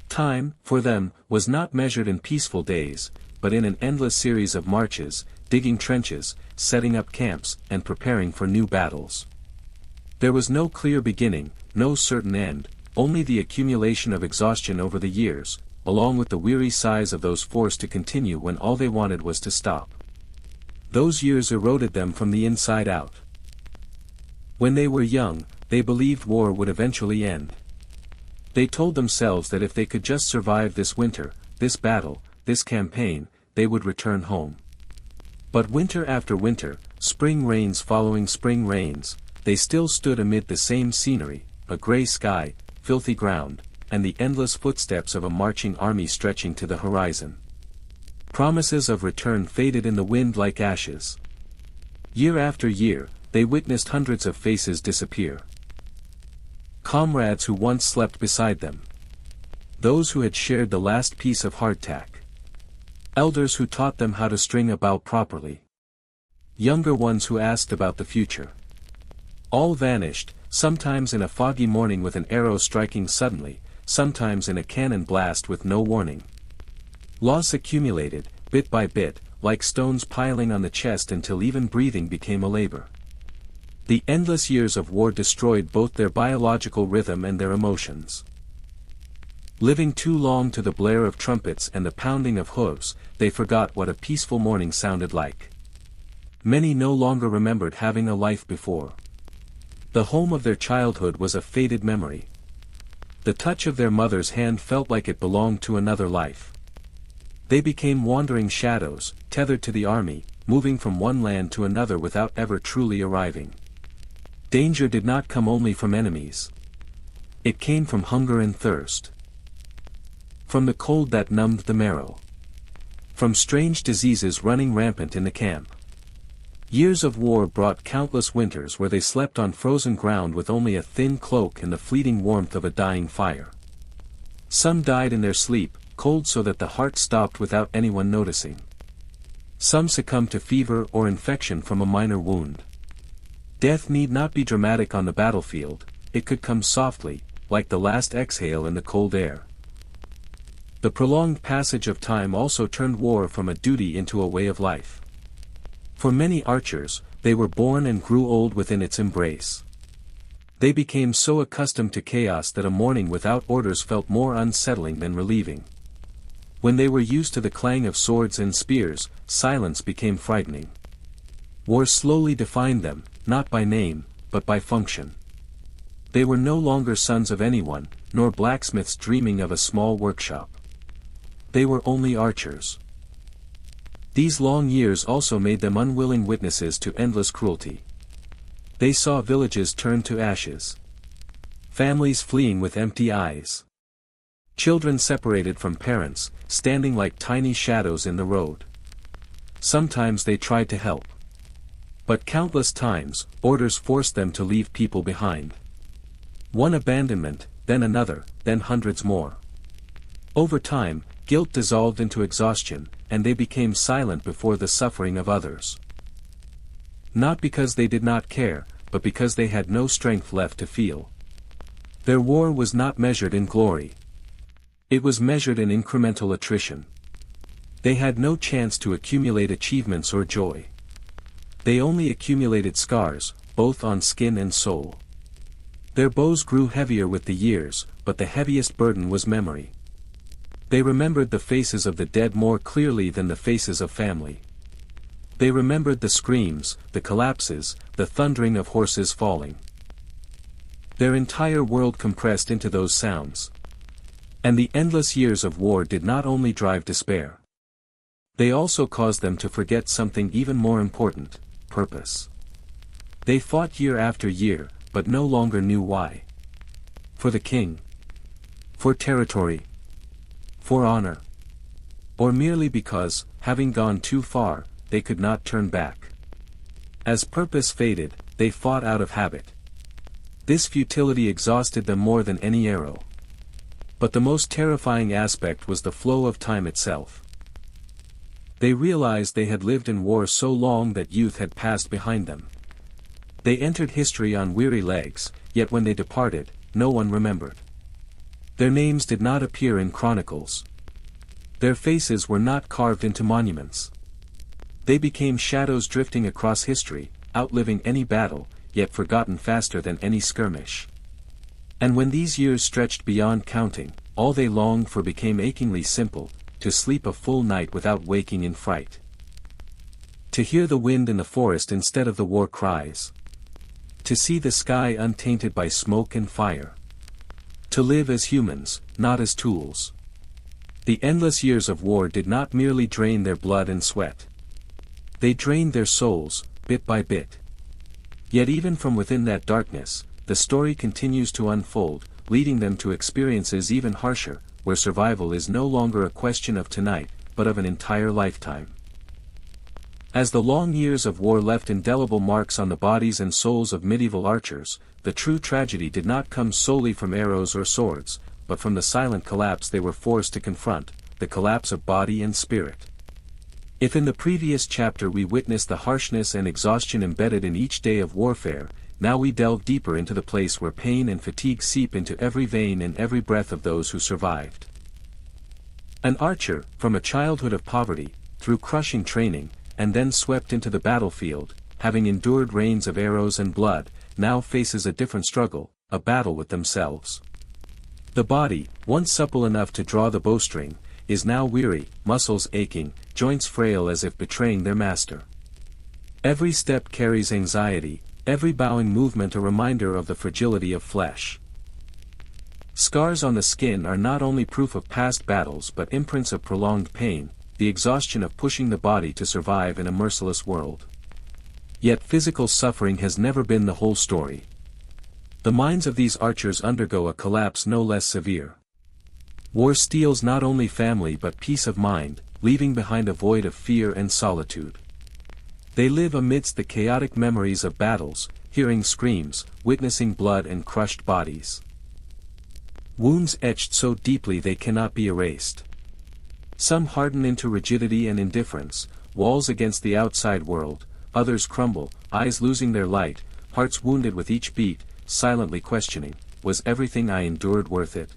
Time, for them, was not measured in peaceful days, but in an endless series of marches, digging trenches, setting up camps, and preparing for new battles. There was no clear beginning, no certain end, only the accumulation of exhaustion over the years, along with the weary sighs of those forced to continue when all they wanted was to stop. Those years eroded them from the inside out. When they were young, they believed war would eventually end. They told themselves that if they could just survive this winter, this battle, this campaign, they would return home. But winter after winter, spring rains following spring rains, they still stood amid the same scenery, a gray sky, filthy ground, and the endless footsteps of a marching army stretching to the horizon. Promises of return faded in the wind like ashes. Year after year, they witnessed hundreds of faces disappear. Comrades who once slept beside them. Those who had shared the last piece of hardtack. Elders who taught them how to string a bow properly. Younger ones who asked about the future. All vanished, sometimes in a foggy morning with an arrow striking suddenly, sometimes in a cannon blast with no warning. Loss accumulated, bit by bit, like stones piling on the chest until even breathing became a labor. The endless years of war destroyed both their biological rhythm and their emotions. Living too long to the blare of trumpets and the pounding of hooves, they forgot what a peaceful morning sounded like. Many no longer remembered having a life before. The home of their childhood was a faded memory. The touch of their mother's hand felt like it belonged to another life. They became wandering shadows, tethered to the army, moving from one land to another without ever truly arriving. Danger did not come only from enemies. It came from hunger and thirst. From the cold that numbed the marrow. From strange diseases running rampant in the camp. Years of war brought countless winters where they slept on frozen ground with only a thin cloak and the fleeting warmth of a dying fire. Some died in their sleep, cold so that the heart stopped without anyone noticing. Some succumbed to fever or infection from a minor wound. Death need not be dramatic on the battlefield, it could come softly, like the last exhale in the cold air. The prolonged passage of time also turned war from a duty into a way of life. For many archers, they were born and grew old within its embrace. They became so accustomed to chaos that a morning without orders felt more unsettling than relieving. When they were used to the clang of swords and spears, silence became frightening. War slowly defined them, not by name, but by function. They were no longer sons of anyone, nor blacksmiths dreaming of a small workshop. They were only archers. These long years also made them unwilling witnesses to endless cruelty. They saw villages turn to ashes. Families fleeing with empty eyes. Children separated from parents, standing like tiny shadows in the road. Sometimes they tried to help. But countless times, orders forced them to leave people behind. One abandonment, then another, then hundreds more. Over time, guilt dissolved into exhaustion, and they became silent before the suffering of others. Not because they did not care, but because they had no strength left to feel. Their war was not measured in glory. It was measured in incremental attrition. They had no chance to accumulate achievements or joy. They only accumulated scars, both on skin and soul. Their bows grew heavier with the years, but the heaviest burden was memory. They remembered the faces of the dead more clearly than the faces of family. They remembered the screams, the collapses, the thundering of horses falling. Their entire world compressed into those sounds. And the endless years of war did not only drive despair. They also caused them to forget something even more important: purpose. They fought year after year, but no longer knew why. For the king. For territory. For honor. Or merely because, having gone too far, they could not turn back. As purpose faded, they fought out of habit. This futility exhausted them more than any arrow. But the most terrifying aspect was the flow of time itself. They realized they had lived in war so long that youth had passed behind them. They entered history on weary legs, yet when they departed, no one remembered. Their names did not appear in chronicles. Their faces were not carved into monuments. They became shadows drifting across history, outliving any battle, yet forgotten faster than any skirmish. And when these years stretched beyond counting, all they longed for became achingly simple: to sleep a full night without waking in fright. To hear the wind in the forest instead of the war cries. To see the sky untainted by smoke and fire. To live as humans, not as tools. The endless years of war did not merely drain their blood and sweat. They drained their souls, bit by bit. Yet even from within that darkness, the story continues to unfold, leading them to experiences even harsher, where survival is no longer a question of tonight, but of an entire lifetime. As the long years of war left indelible marks on the bodies and souls of medieval archers, the true tragedy did not come solely from arrows or swords, but from the silent collapse they were forced to confront, the collapse of body and spirit. If in the previous chapter we witnessed the harshness and exhaustion embedded in each day of warfare, now we delve deeper into the place where pain and fatigue seep into every vein and every breath of those who survived. An archer, from a childhood of poverty, through crushing training, and then swept into the battlefield, having endured rains of arrows and blood, now faces a different struggle, a battle with themselves. The body, once supple enough to draw the bowstring, is now weary, muscles aching, joints frail as if betraying their master. Every step carries anxiety, every bowing movement a reminder of the fragility of flesh. Scars on the skin are not only proof of past battles but imprints of prolonged pain, the exhaustion of pushing the body to survive in a merciless world. Yet physical suffering has never been the whole story. The minds of these archers undergo a collapse no less severe. War steals not only family but peace of mind, leaving behind a void of fear and solitude. They live amidst the chaotic memories of battles, hearing screams, witnessing blood and crushed bodies. Wounds etched so deeply they cannot be erased. Some harden into rigidity and indifference, walls against the outside world, others crumble, eyes losing their light, hearts wounded with each beat, silently questioning, was everything I endured worth it?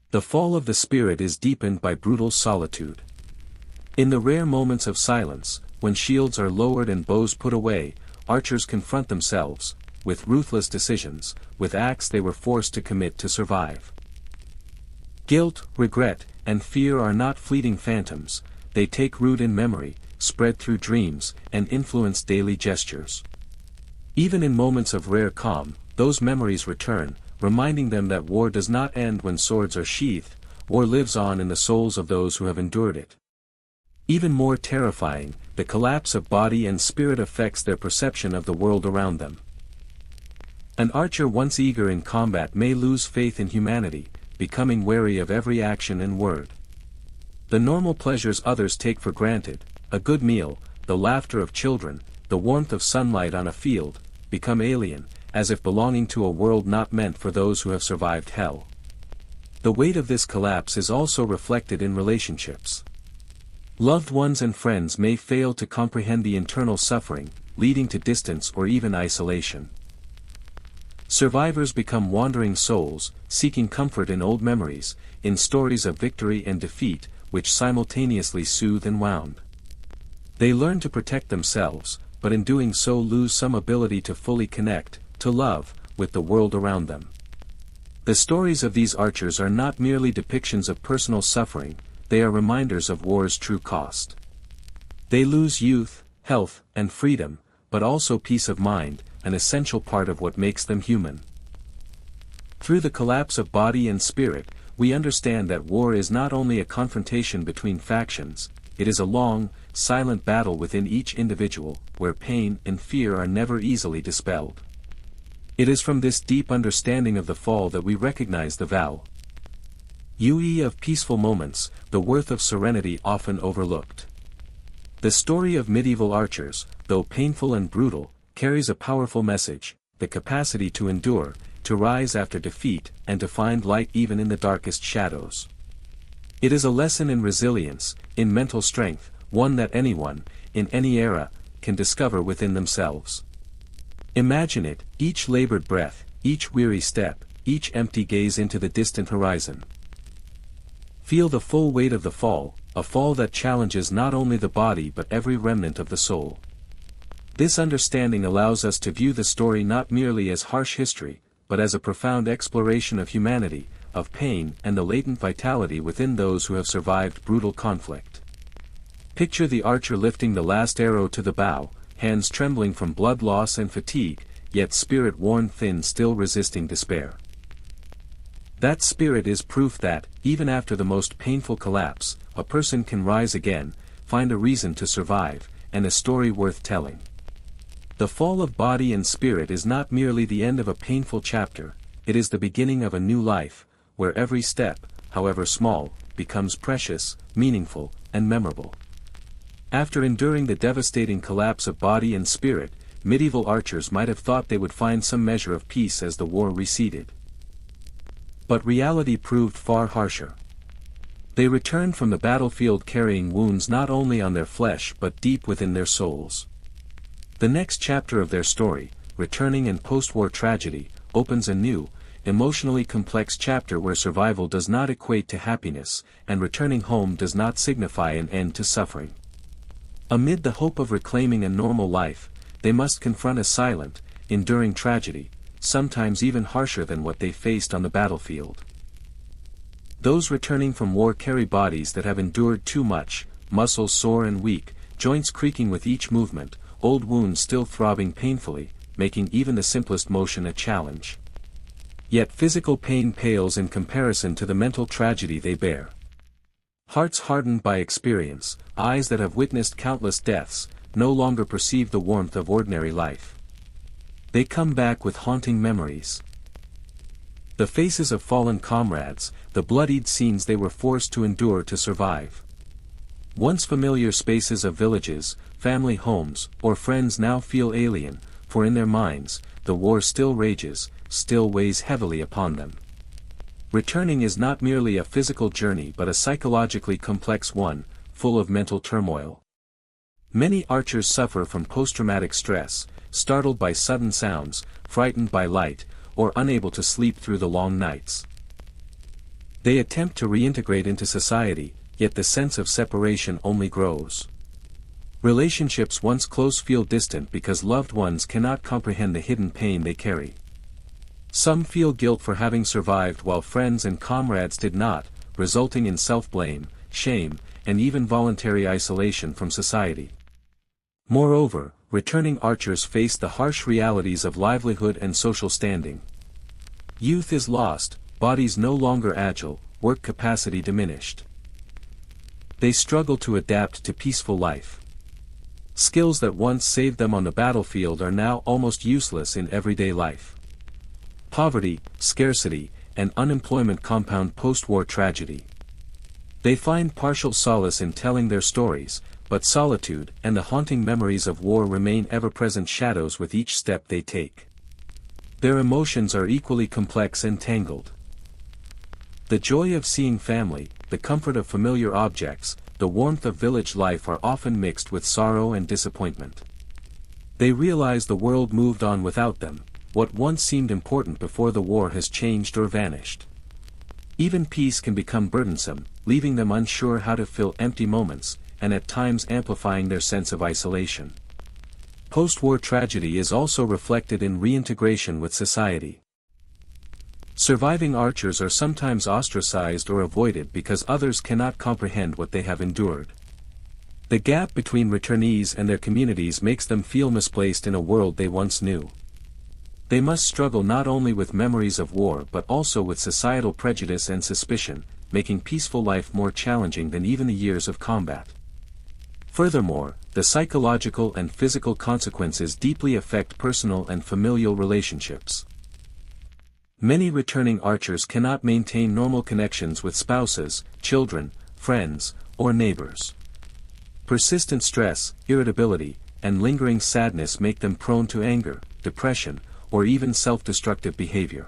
The fall of the spirit is deepened by brutal solitude. In the rare moments of silence, when shields are lowered and bows put away, archers confront themselves, with ruthless decisions, with acts they were forced to commit to survive. Guilt, regret, and fear are not fleeting phantoms, they take root in memory, spread through dreams, and influence daily gestures. Even in moments of rare calm, those memories return, reminding them that war does not end when swords are sheathed, war lives on in the souls of those who have endured it. Even more terrifying, the collapse of body and spirit affects their perception of the world around them. An archer once eager in combat may lose faith in humanity, becoming wary of every action and word. The normal pleasures others take for granted, a good meal, the laughter of children, the warmth of sunlight on a field, become alien, as if belonging to a world not meant for those who have survived hell. The weight of this collapse is also reflected in relationships. Loved ones and friends may fail to comprehend the internal suffering, leading to distance or even isolation. Survivors become wandering souls, seeking comfort in old memories, in stories of victory and defeat, which simultaneously soothe and wound. They learn to protect themselves, but in doing so lose some ability to fully connect, to love, with the world around them. The stories of these archers are not merely depictions of personal suffering, they are reminders of war's true cost. They lose youth, health, and freedom, but also peace of mind, an essential part of what makes them human. Through the collapse of body and spirit, we understand that war is not only a confrontation between factions, it is a long, silent battle within each individual, where pain and fear are never easily dispelled. It is from this deep understanding of the fall that we recognize the value of peaceful moments, the worth of serenity often overlooked. The story of medieval archers, though painful and brutal, carries a powerful message, the capacity to endure, to rise after defeat, and to find light even in the darkest shadows. It is a lesson in resilience, in mental strength, one that anyone, in any era, can discover within themselves. Imagine it, each labored breath, each weary step, each empty gaze into the distant horizon. Feel the full weight of the fall, a fall that challenges not only the body but every remnant of the soul. This understanding allows us to view the story not merely as harsh history, but as a profound exploration of humanity, of pain and the latent vitality within those who have survived brutal conflict. Picture the archer lifting the last arrow to the bow, hands trembling from blood loss and fatigue, yet spirit worn thin still resisting despair. That spirit is proof that, even after the most painful collapse, a person can rise again, find a reason to survive, and a story worth telling. The fall of body and spirit is not merely the end of a painful chapter, it is the beginning of a new life, where every step, however small, becomes precious, meaningful, and memorable. After enduring the devastating collapse of body and spirit, medieval archers might have thought they would find some measure of peace as the war receded. But reality proved far harsher. They returned from the battlefield carrying wounds not only on their flesh but deep within their souls. The next chapter of their story, returning and post-war tragedy, opens a new, emotionally complex chapter where survival does not equate to happiness, and returning home does not signify an end to suffering. Amid the hope of reclaiming a normal life, they must confront a silent, enduring tragedy, sometimes even harsher than what they faced on the battlefield. Those returning from war carry bodies that have endured too much, muscles sore and weak, joints creaking with each movement, old wounds still throbbing painfully, making even the simplest motion a challenge. Yet physical pain pales in comparison to the mental tragedy they bear. Hearts hardened by experience, eyes that have witnessed countless deaths, no longer perceive the warmth of ordinary life. They come back with haunting memories. The faces of fallen comrades, the bloodied scenes they were forced to endure to survive. Once familiar spaces of villages, family homes, or friends now feel alien, for in their minds, the war still rages, still weighs heavily upon them. Returning is not merely a physical journey but a psychologically complex one, full of mental turmoil. Many archers suffer from post-traumatic stress, startled by sudden sounds, frightened by light, or unable to sleep through the long nights. They attempt to reintegrate into society, yet the sense of separation only grows. Relationships once close feel distant because loved ones cannot comprehend the hidden pain they carry. Some feel guilt for having survived while friends and comrades did not, resulting in self-blame, shame, and even voluntary isolation from society. Moreover, returning archers face the harsh realities of livelihood and social standing. Youth is lost, bodies no longer agile, work capacity diminished. They struggle to adapt to peaceful life. Skills that once saved them on the battlefield are now almost useless in everyday life. Poverty, scarcity, and unemployment compound post-war tragedy. They find partial solace in telling their stories, but solitude and the haunting memories of war remain ever-present shadows with each step they take. Their emotions are equally complex and tangled. The joy of seeing family, the comfort of familiar objects, the warmth of village life are often mixed with sorrow and disappointment. They realize the world moved on without them, what once seemed important before the war has changed or vanished. Even peace can become burdensome, leaving them unsure how to fill empty moments, and at times amplifying their sense of isolation. Post-war tragedy is also reflected in reintegration with society. Surviving archers are sometimes ostracized or avoided because others cannot comprehend what they have endured. The gap between returnees and their communities makes them feel misplaced in a world they once knew. They must struggle not only with memories of war but also with societal prejudice and suspicion, making peaceful life more challenging than even the years of combat. Furthermore, the psychological and physical consequences deeply affect personal and familial relationships. Many returning archers cannot maintain normal connections with spouses, children, friends, or neighbors. Persistent stress, irritability, and lingering sadness make them prone to anger, depression, or even self-destructive behavior.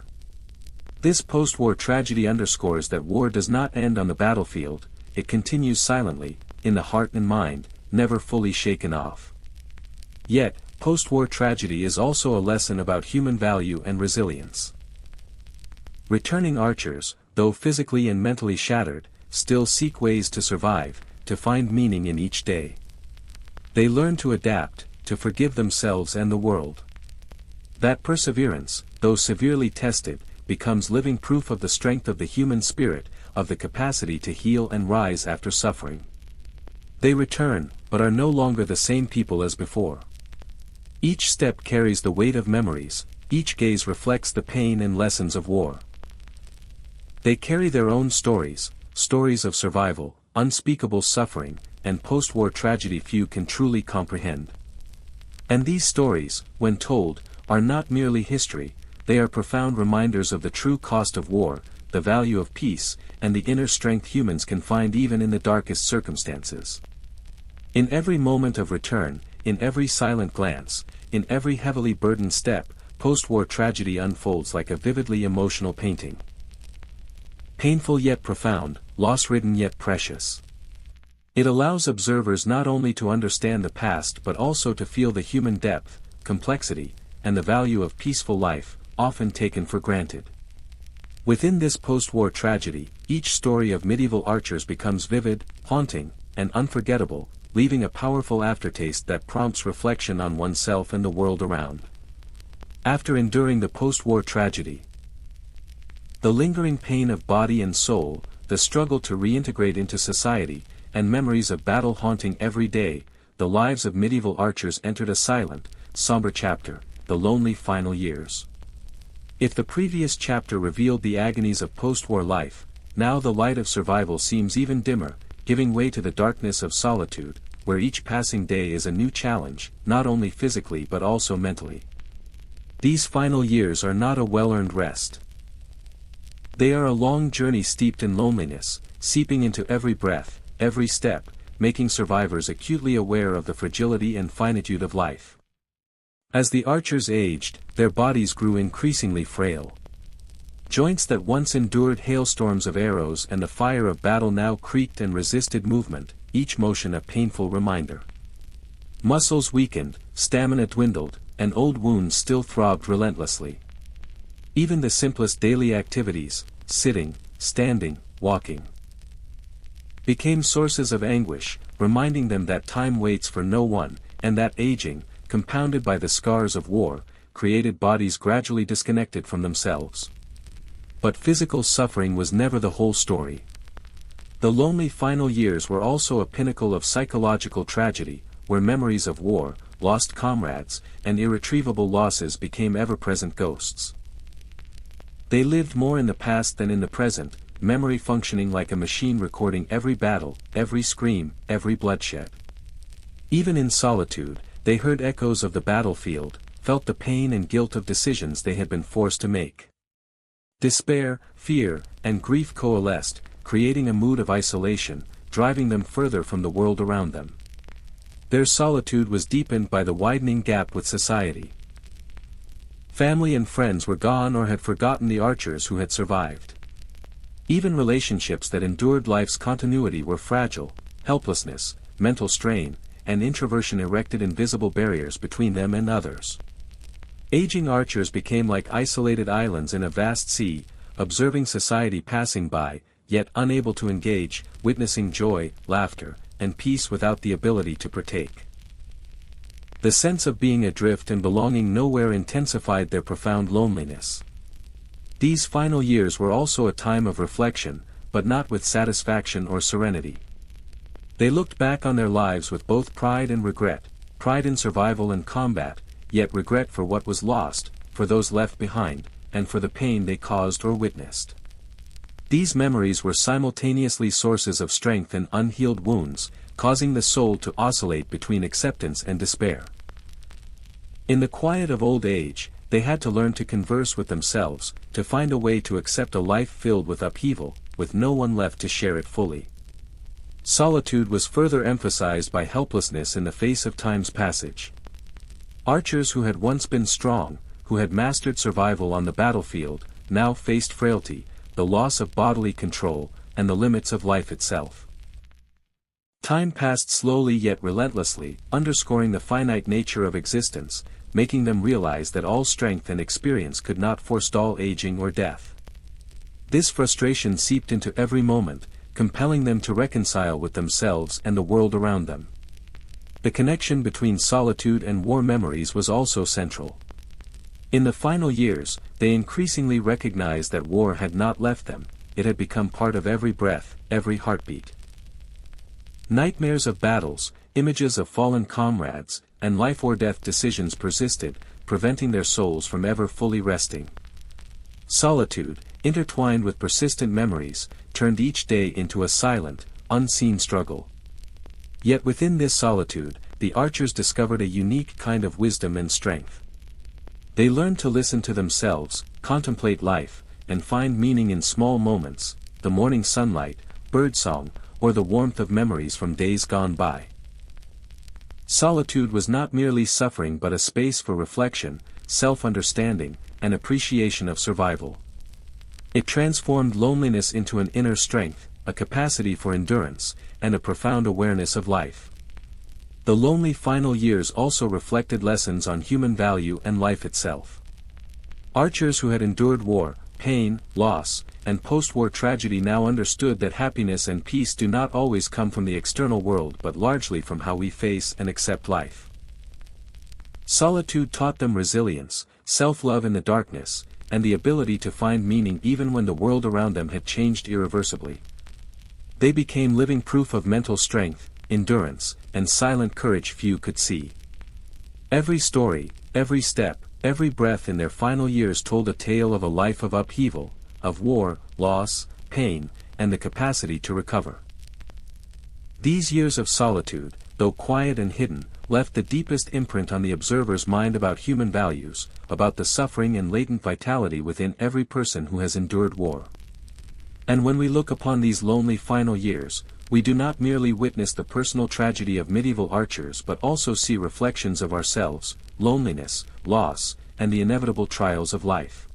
This post-war tragedy underscores that war does not end on the battlefield, it continues silently, in the heart and mind, never fully shaken off. Yet, post-war tragedy is also a lesson about human value and resilience. Returning archers, though physically and mentally shattered, still seek ways to survive, to find meaning in each day. They learn to adapt, to forgive themselves and the world. That perseverance, though severely tested, becomes living proof of the strength of the human spirit, of the capacity to heal and rise after suffering. They return, but are no longer the same people as before. Each step carries the weight of memories, each gaze reflects the pain and lessons of war. They carry their own stories, stories of survival, unspeakable suffering, and post-war tragedy few can truly comprehend. And these stories, when told, are not merely history, they are profound reminders of the true cost of war, the value of peace, and the inner strength humans can find even in the darkest circumstances. In every moment of return, in every silent glance, in every heavily burdened step, post-war tragedy unfolds like a vividly emotional painting. Painful yet profound, loss-ridden yet precious. It allows observers not only to understand the past but also to feel the human depth, complexity, and the value of peaceful life, often taken for granted. Within this post-war tragedy, each story of medieval archers becomes vivid, haunting, and unforgettable, leaving a powerful aftertaste that prompts reflection on oneself and the world around. After enduring the post-war tragedy, the lingering pain of body and soul, the struggle to reintegrate into society, and memories of battle haunting every day, the lives of medieval archers entered a silent, somber chapter, the lonely final years. If the previous chapter revealed the agonies of post-war life, now the light of survival seems even dimmer, giving way to the darkness of solitude, where each passing day is a new challenge, not only physically but also mentally. These final years are not a well-earned rest. They are a long journey steeped in loneliness, seeping into every breath, every step, making survivors acutely aware of the fragility and finitude of life. As the archers aged, their bodies grew increasingly frail. Joints that once endured hailstorms of arrows and the fire of battle now creaked and resisted movement, each motion a painful reminder. Muscles weakened, stamina dwindled, and old wounds still throbbed relentlessly. Even the simplest daily activities, sitting, standing, walking, became sources of anguish, reminding them that time waits for no one, and that aging, compounded by the scars of war, created bodies gradually disconnected from themselves. But physical suffering was never the whole story. The lonely final years were also a pinnacle of psychological tragedy, where memories of war, lost comrades, and irretrievable losses became ever-present ghosts. They lived more in the past than in the present, memory functioning like a machine recording every battle, every scream, every bloodshed. Even in solitude, they heard echoes of the battlefield, felt the pain and guilt of decisions they had been forced to make. Despair, fear, and grief coalesced, creating a mood of isolation, driving them further from the world around them. Their solitude was deepened by the widening gap with society. Family and friends were gone or had forgotten the archers who had survived. Even relationships that endured life's continuity were fragile. Helplessness, mental strain, and introversion erected invisible barriers between them and others. Aging archers became like isolated islands in a vast sea, observing society passing by, yet unable to engage, witnessing joy, laughter, and peace without the ability to partake. The sense of being adrift and belonging nowhere intensified their profound loneliness. These final years were also a time of reflection, but not with satisfaction or serenity. They looked back on their lives with both pride and regret, pride in survival and combat, yet regret for what was lost, for those left behind, and for the pain they caused or witnessed. These memories were simultaneously sources of strength and unhealed wounds, causing the soul to oscillate between acceptance and despair. In the quiet of old age, they had to learn to converse with themselves, to find a way to accept a life filled with upheaval, with no one left to share it fully. Solitude was further emphasized by helplessness in the face of time's passage. Archers who had once been strong, who had mastered survival on the battlefield, now faced frailty, the loss of bodily control, and the limits of life itself. Time passed slowly yet relentlessly, underscoring the finite nature of existence, making them realize that all strength and experience could not forestall aging or death. This frustration seeped into every moment, compelling them to reconcile with themselves and the world around them. The connection between solitude and war memories was also central. In the final years, they increasingly recognized that war had not left them, it had become part of every breath, every heartbeat. Nightmares of battles, images of fallen comrades, and life-or-death decisions persisted, preventing their souls from ever fully resting. Solitude, intertwined with persistent memories, turned each day into a silent, unseen struggle. Yet within this solitude, the archers discovered a unique kind of wisdom and strength. They learned to listen to themselves, contemplate life, and find meaning in small moments, the morning sunlight, birdsong, or the warmth of memories from days gone by. Solitude was not merely suffering but a space for reflection, self-understanding, and appreciation of survival. It transformed loneliness into an inner strength, a capacity for endurance, and a profound awareness of life. The lonely final years also reflected lessons on human value and life itself. Archers who had endured war, pain, loss, and post-war tragedy now understood that happiness and peace do not always come from the external world but largely from how we face and accept life. Solitude taught them resilience, self-love in the darkness, and the ability to find meaning even when the world around them had changed irreversibly. They became living proof of mental strength, endurance, and silent courage few could see. Every story, every step, every breath in their final years told a tale of a life of upheaval, of war, loss, pain, and the capacity to recover. These years of solitude, though quiet and hidden, left the deepest imprint on the observer's mind about human values, about the suffering and latent vitality within every person who has endured war. And when we look upon these lonely final years, we do not merely witness the personal tragedy of medieval archers but also see reflections of ourselves, loneliness, loss, and the inevitable trials of life.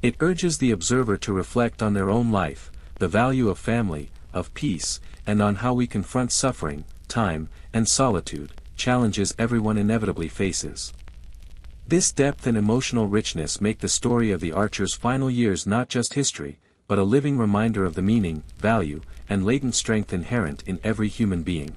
It urges the observer to reflect on their own life, the value of family, of peace, and on how we confront suffering, time, and solitude, challenges everyone inevitably faces. This depth and emotional richness make the story of the archer's final years not just history, but a living reminder of the meaning, value, and latent strength inherent in every human being.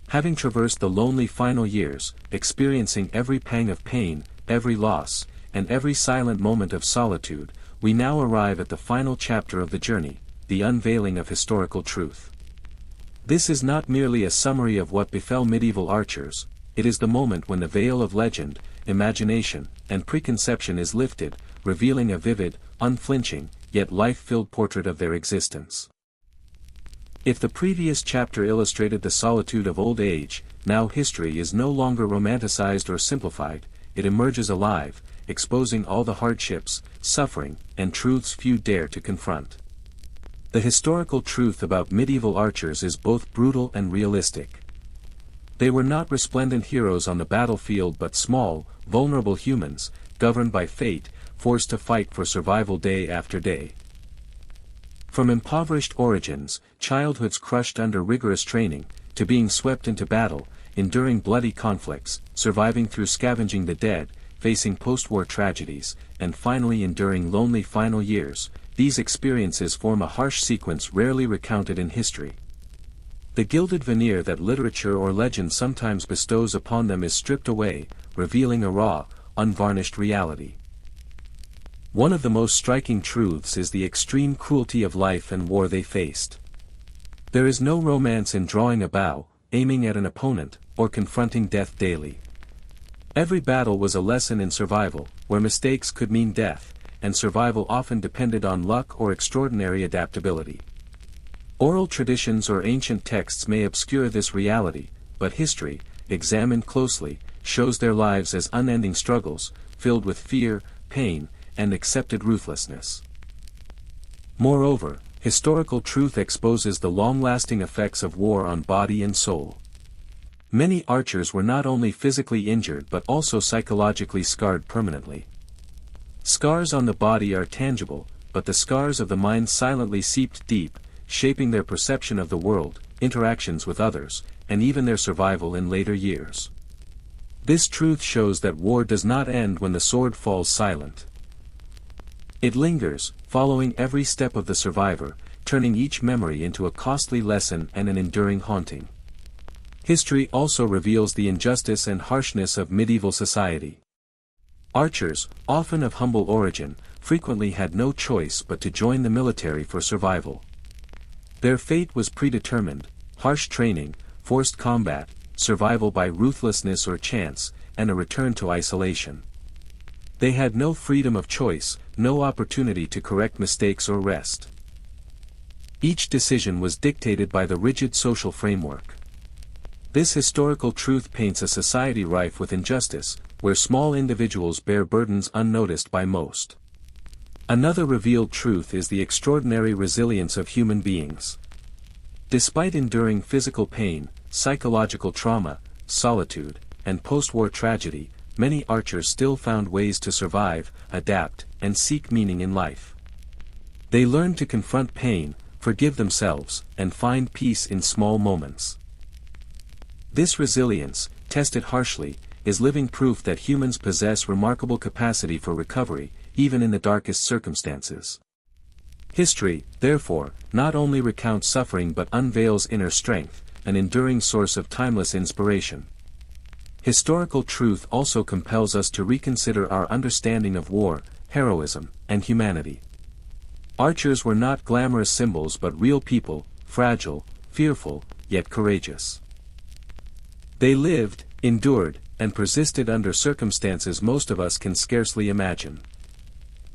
Having traversed the lonely final years, experiencing every pang of pain, every loss, and every silent moment of solitude, we now arrive at the final chapter of the journey, the unveiling of historical truth. This is not merely a summary of what befell medieval archers, it is the moment when the veil of legend, imagination, and preconception is lifted, revealing a vivid, unflinching, yet life-filled portrait of their existence. If the previous chapter illustrated the solitude of old age, now history is no longer romanticized or simplified, it emerges alive, exposing all the hardships, suffering, and truths few dare to confront. The historical truth about medieval archers is both brutal and realistic. They were not resplendent heroes on the battlefield but small, vulnerable humans, governed by fate, forced to fight for survival day after day. From impoverished origins, childhoods crushed under rigorous training, to being swept into battle, enduring bloody conflicts, surviving through scavenging the dead, facing post-war tragedies, and finally enduring lonely final years, these experiences form a harsh sequence rarely recounted in history. The gilded veneer that literature or legend sometimes bestows upon them is stripped away, revealing a raw, unvarnished reality. One of the most striking truths is the extreme cruelty of life and war they faced. There is no romance in drawing a bow, aiming at an opponent, or confronting death daily. Every battle was a lesson in survival, where mistakes could mean death, and survival often depended on luck or extraordinary adaptability. Oral traditions or ancient texts may obscure this reality, but history, examined closely, shows their lives as unending struggles, filled with fear, pain, and accepted ruthlessness. Moreover, historical truth exposes the long-lasting effects of war on body and soul. Many archers were not only physically injured but also psychologically scarred permanently. Scars on the body are tangible, but the scars of the mind silently seeped deep, shaping their perception of the world, interactions with others, and even their survival in later years. This truth shows that war does not end when the sword falls silent. It lingers, following every step of the survivor, turning each memory into a costly lesson and an enduring haunting. History also reveals the injustice and harshness of medieval society. Archers, often of humble origin, frequently had no choice but to join the military for survival. Their fate was predetermined: harsh training, forced combat, survival by ruthlessness or chance, and a return to isolation. They had no freedom of choice, no opportunity to correct mistakes or rest. Each decision was dictated by the rigid social framework. This historical truth paints a society rife with injustice, where small individuals bear burdens unnoticed by most. Another revealed truth is the extraordinary resilience of human beings. Despite enduring physical pain, psychological trauma, solitude, and post-war tragedy, many archers still found ways to survive, adapt, and seek meaning in life. They learned to confront pain, forgive themselves, and find peace in small moments. This resilience, tested harshly, is living proof that humans possess remarkable capacity for recovery, even in the darkest circumstances. History, therefore, not only recounts suffering but unveils inner strength, an enduring source of timeless inspiration. Historical truth also compels us to reconsider our understanding of war, heroism, and humanity. Archers were not glamorous symbols but real people, fragile, fearful, yet courageous. They lived, endured, and persisted under circumstances most of us can scarcely imagine.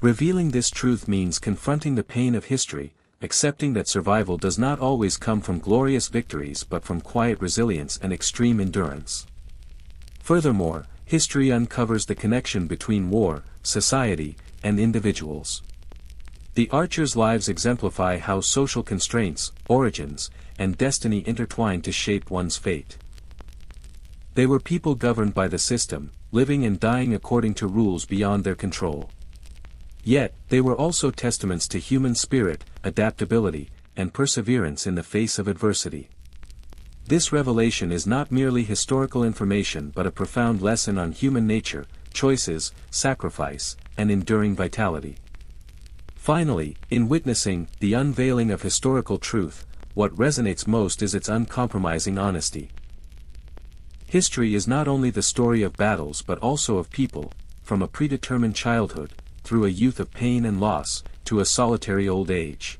Revealing this truth means confronting the pain of history, accepting that survival does not always come from glorious victories but from quiet resilience and extreme endurance. Furthermore, history uncovers the connection between war, society, and individuals. The archers' lives exemplify how social constraints, origins, and destiny intertwine to shape one's fate. They were people governed by the system, living and dying according to rules beyond their control. Yet, they were also testaments to human spirit, adaptability, and perseverance in the face of adversity. This revelation is not merely historical information but a profound lesson on human nature, choices, sacrifice, and enduring vitality. Finally, in witnessing the unveiling of historical truth, what resonates most is its uncompromising honesty. History is not only the story of battles but also of people, from a predetermined childhood, through a youth of pain and loss, to a solitary old age.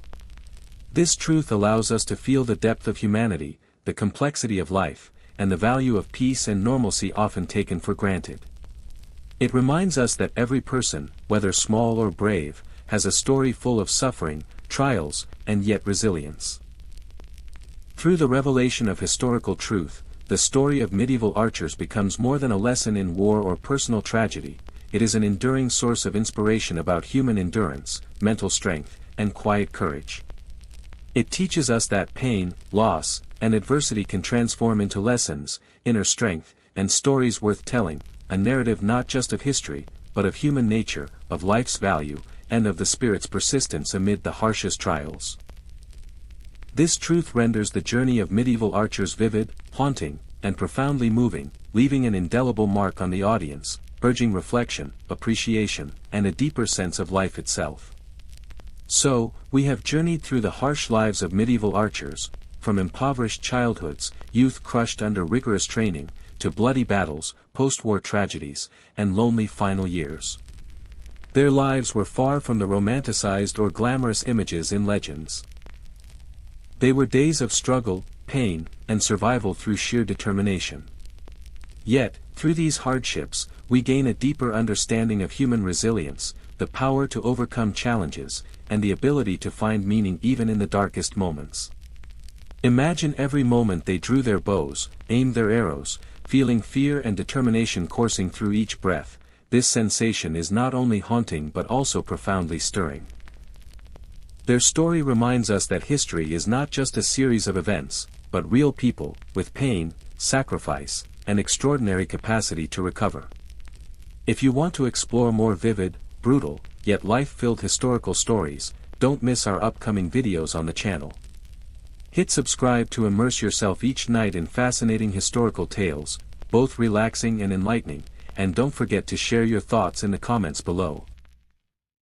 This truth allows us to feel the depth of humanity, the complexity of life, and the value of peace and normalcy often taken for granted. It reminds us that every person, whether small or brave, has a story full of suffering, trials, and yet resilience. Through the revelation of historical truth, the story of medieval archers becomes more than a lesson in war or personal tragedy. It is an enduring source of inspiration about human endurance, mental strength, and quiet courage. It teaches us that pain, loss, and adversity can transform into lessons, inner strength, and stories worth telling, a narrative not just of history, but of human nature, of life's value, and of the spirit's persistence amid the harshest trials. This truth renders the journey of medieval archers vivid, haunting, and profoundly moving, leaving an indelible mark on the audience, urging reflection, appreciation, and a deeper sense of life itself. So, we have journeyed through the harsh lives of medieval archers, from impoverished childhoods, youth crushed under rigorous training, to bloody battles, post-war tragedies, and lonely final years. Their lives were far from the romanticized or glamorous images in legends. They were days of struggle, pain, and survival through sheer determination. Yet, through these hardships, we gain a deeper understanding of human resilience, the power to overcome challenges, and the ability to find meaning even in the darkest moments. Imagine every moment they drew their bows, aimed their arrows, feeling fear and determination coursing through each breath. This sensation is not only haunting but also profoundly stirring. Their story reminds us that history is not just a series of events, but real people, with pain, sacrifice, and extraordinary capacity to recover. If you want to explore more vivid, brutal, yet life-filled historical stories, don't miss our upcoming videos on the channel. Hit subscribe to immerse yourself each night in fascinating historical tales, both relaxing and enlightening, and don't forget to share your thoughts in the comments below.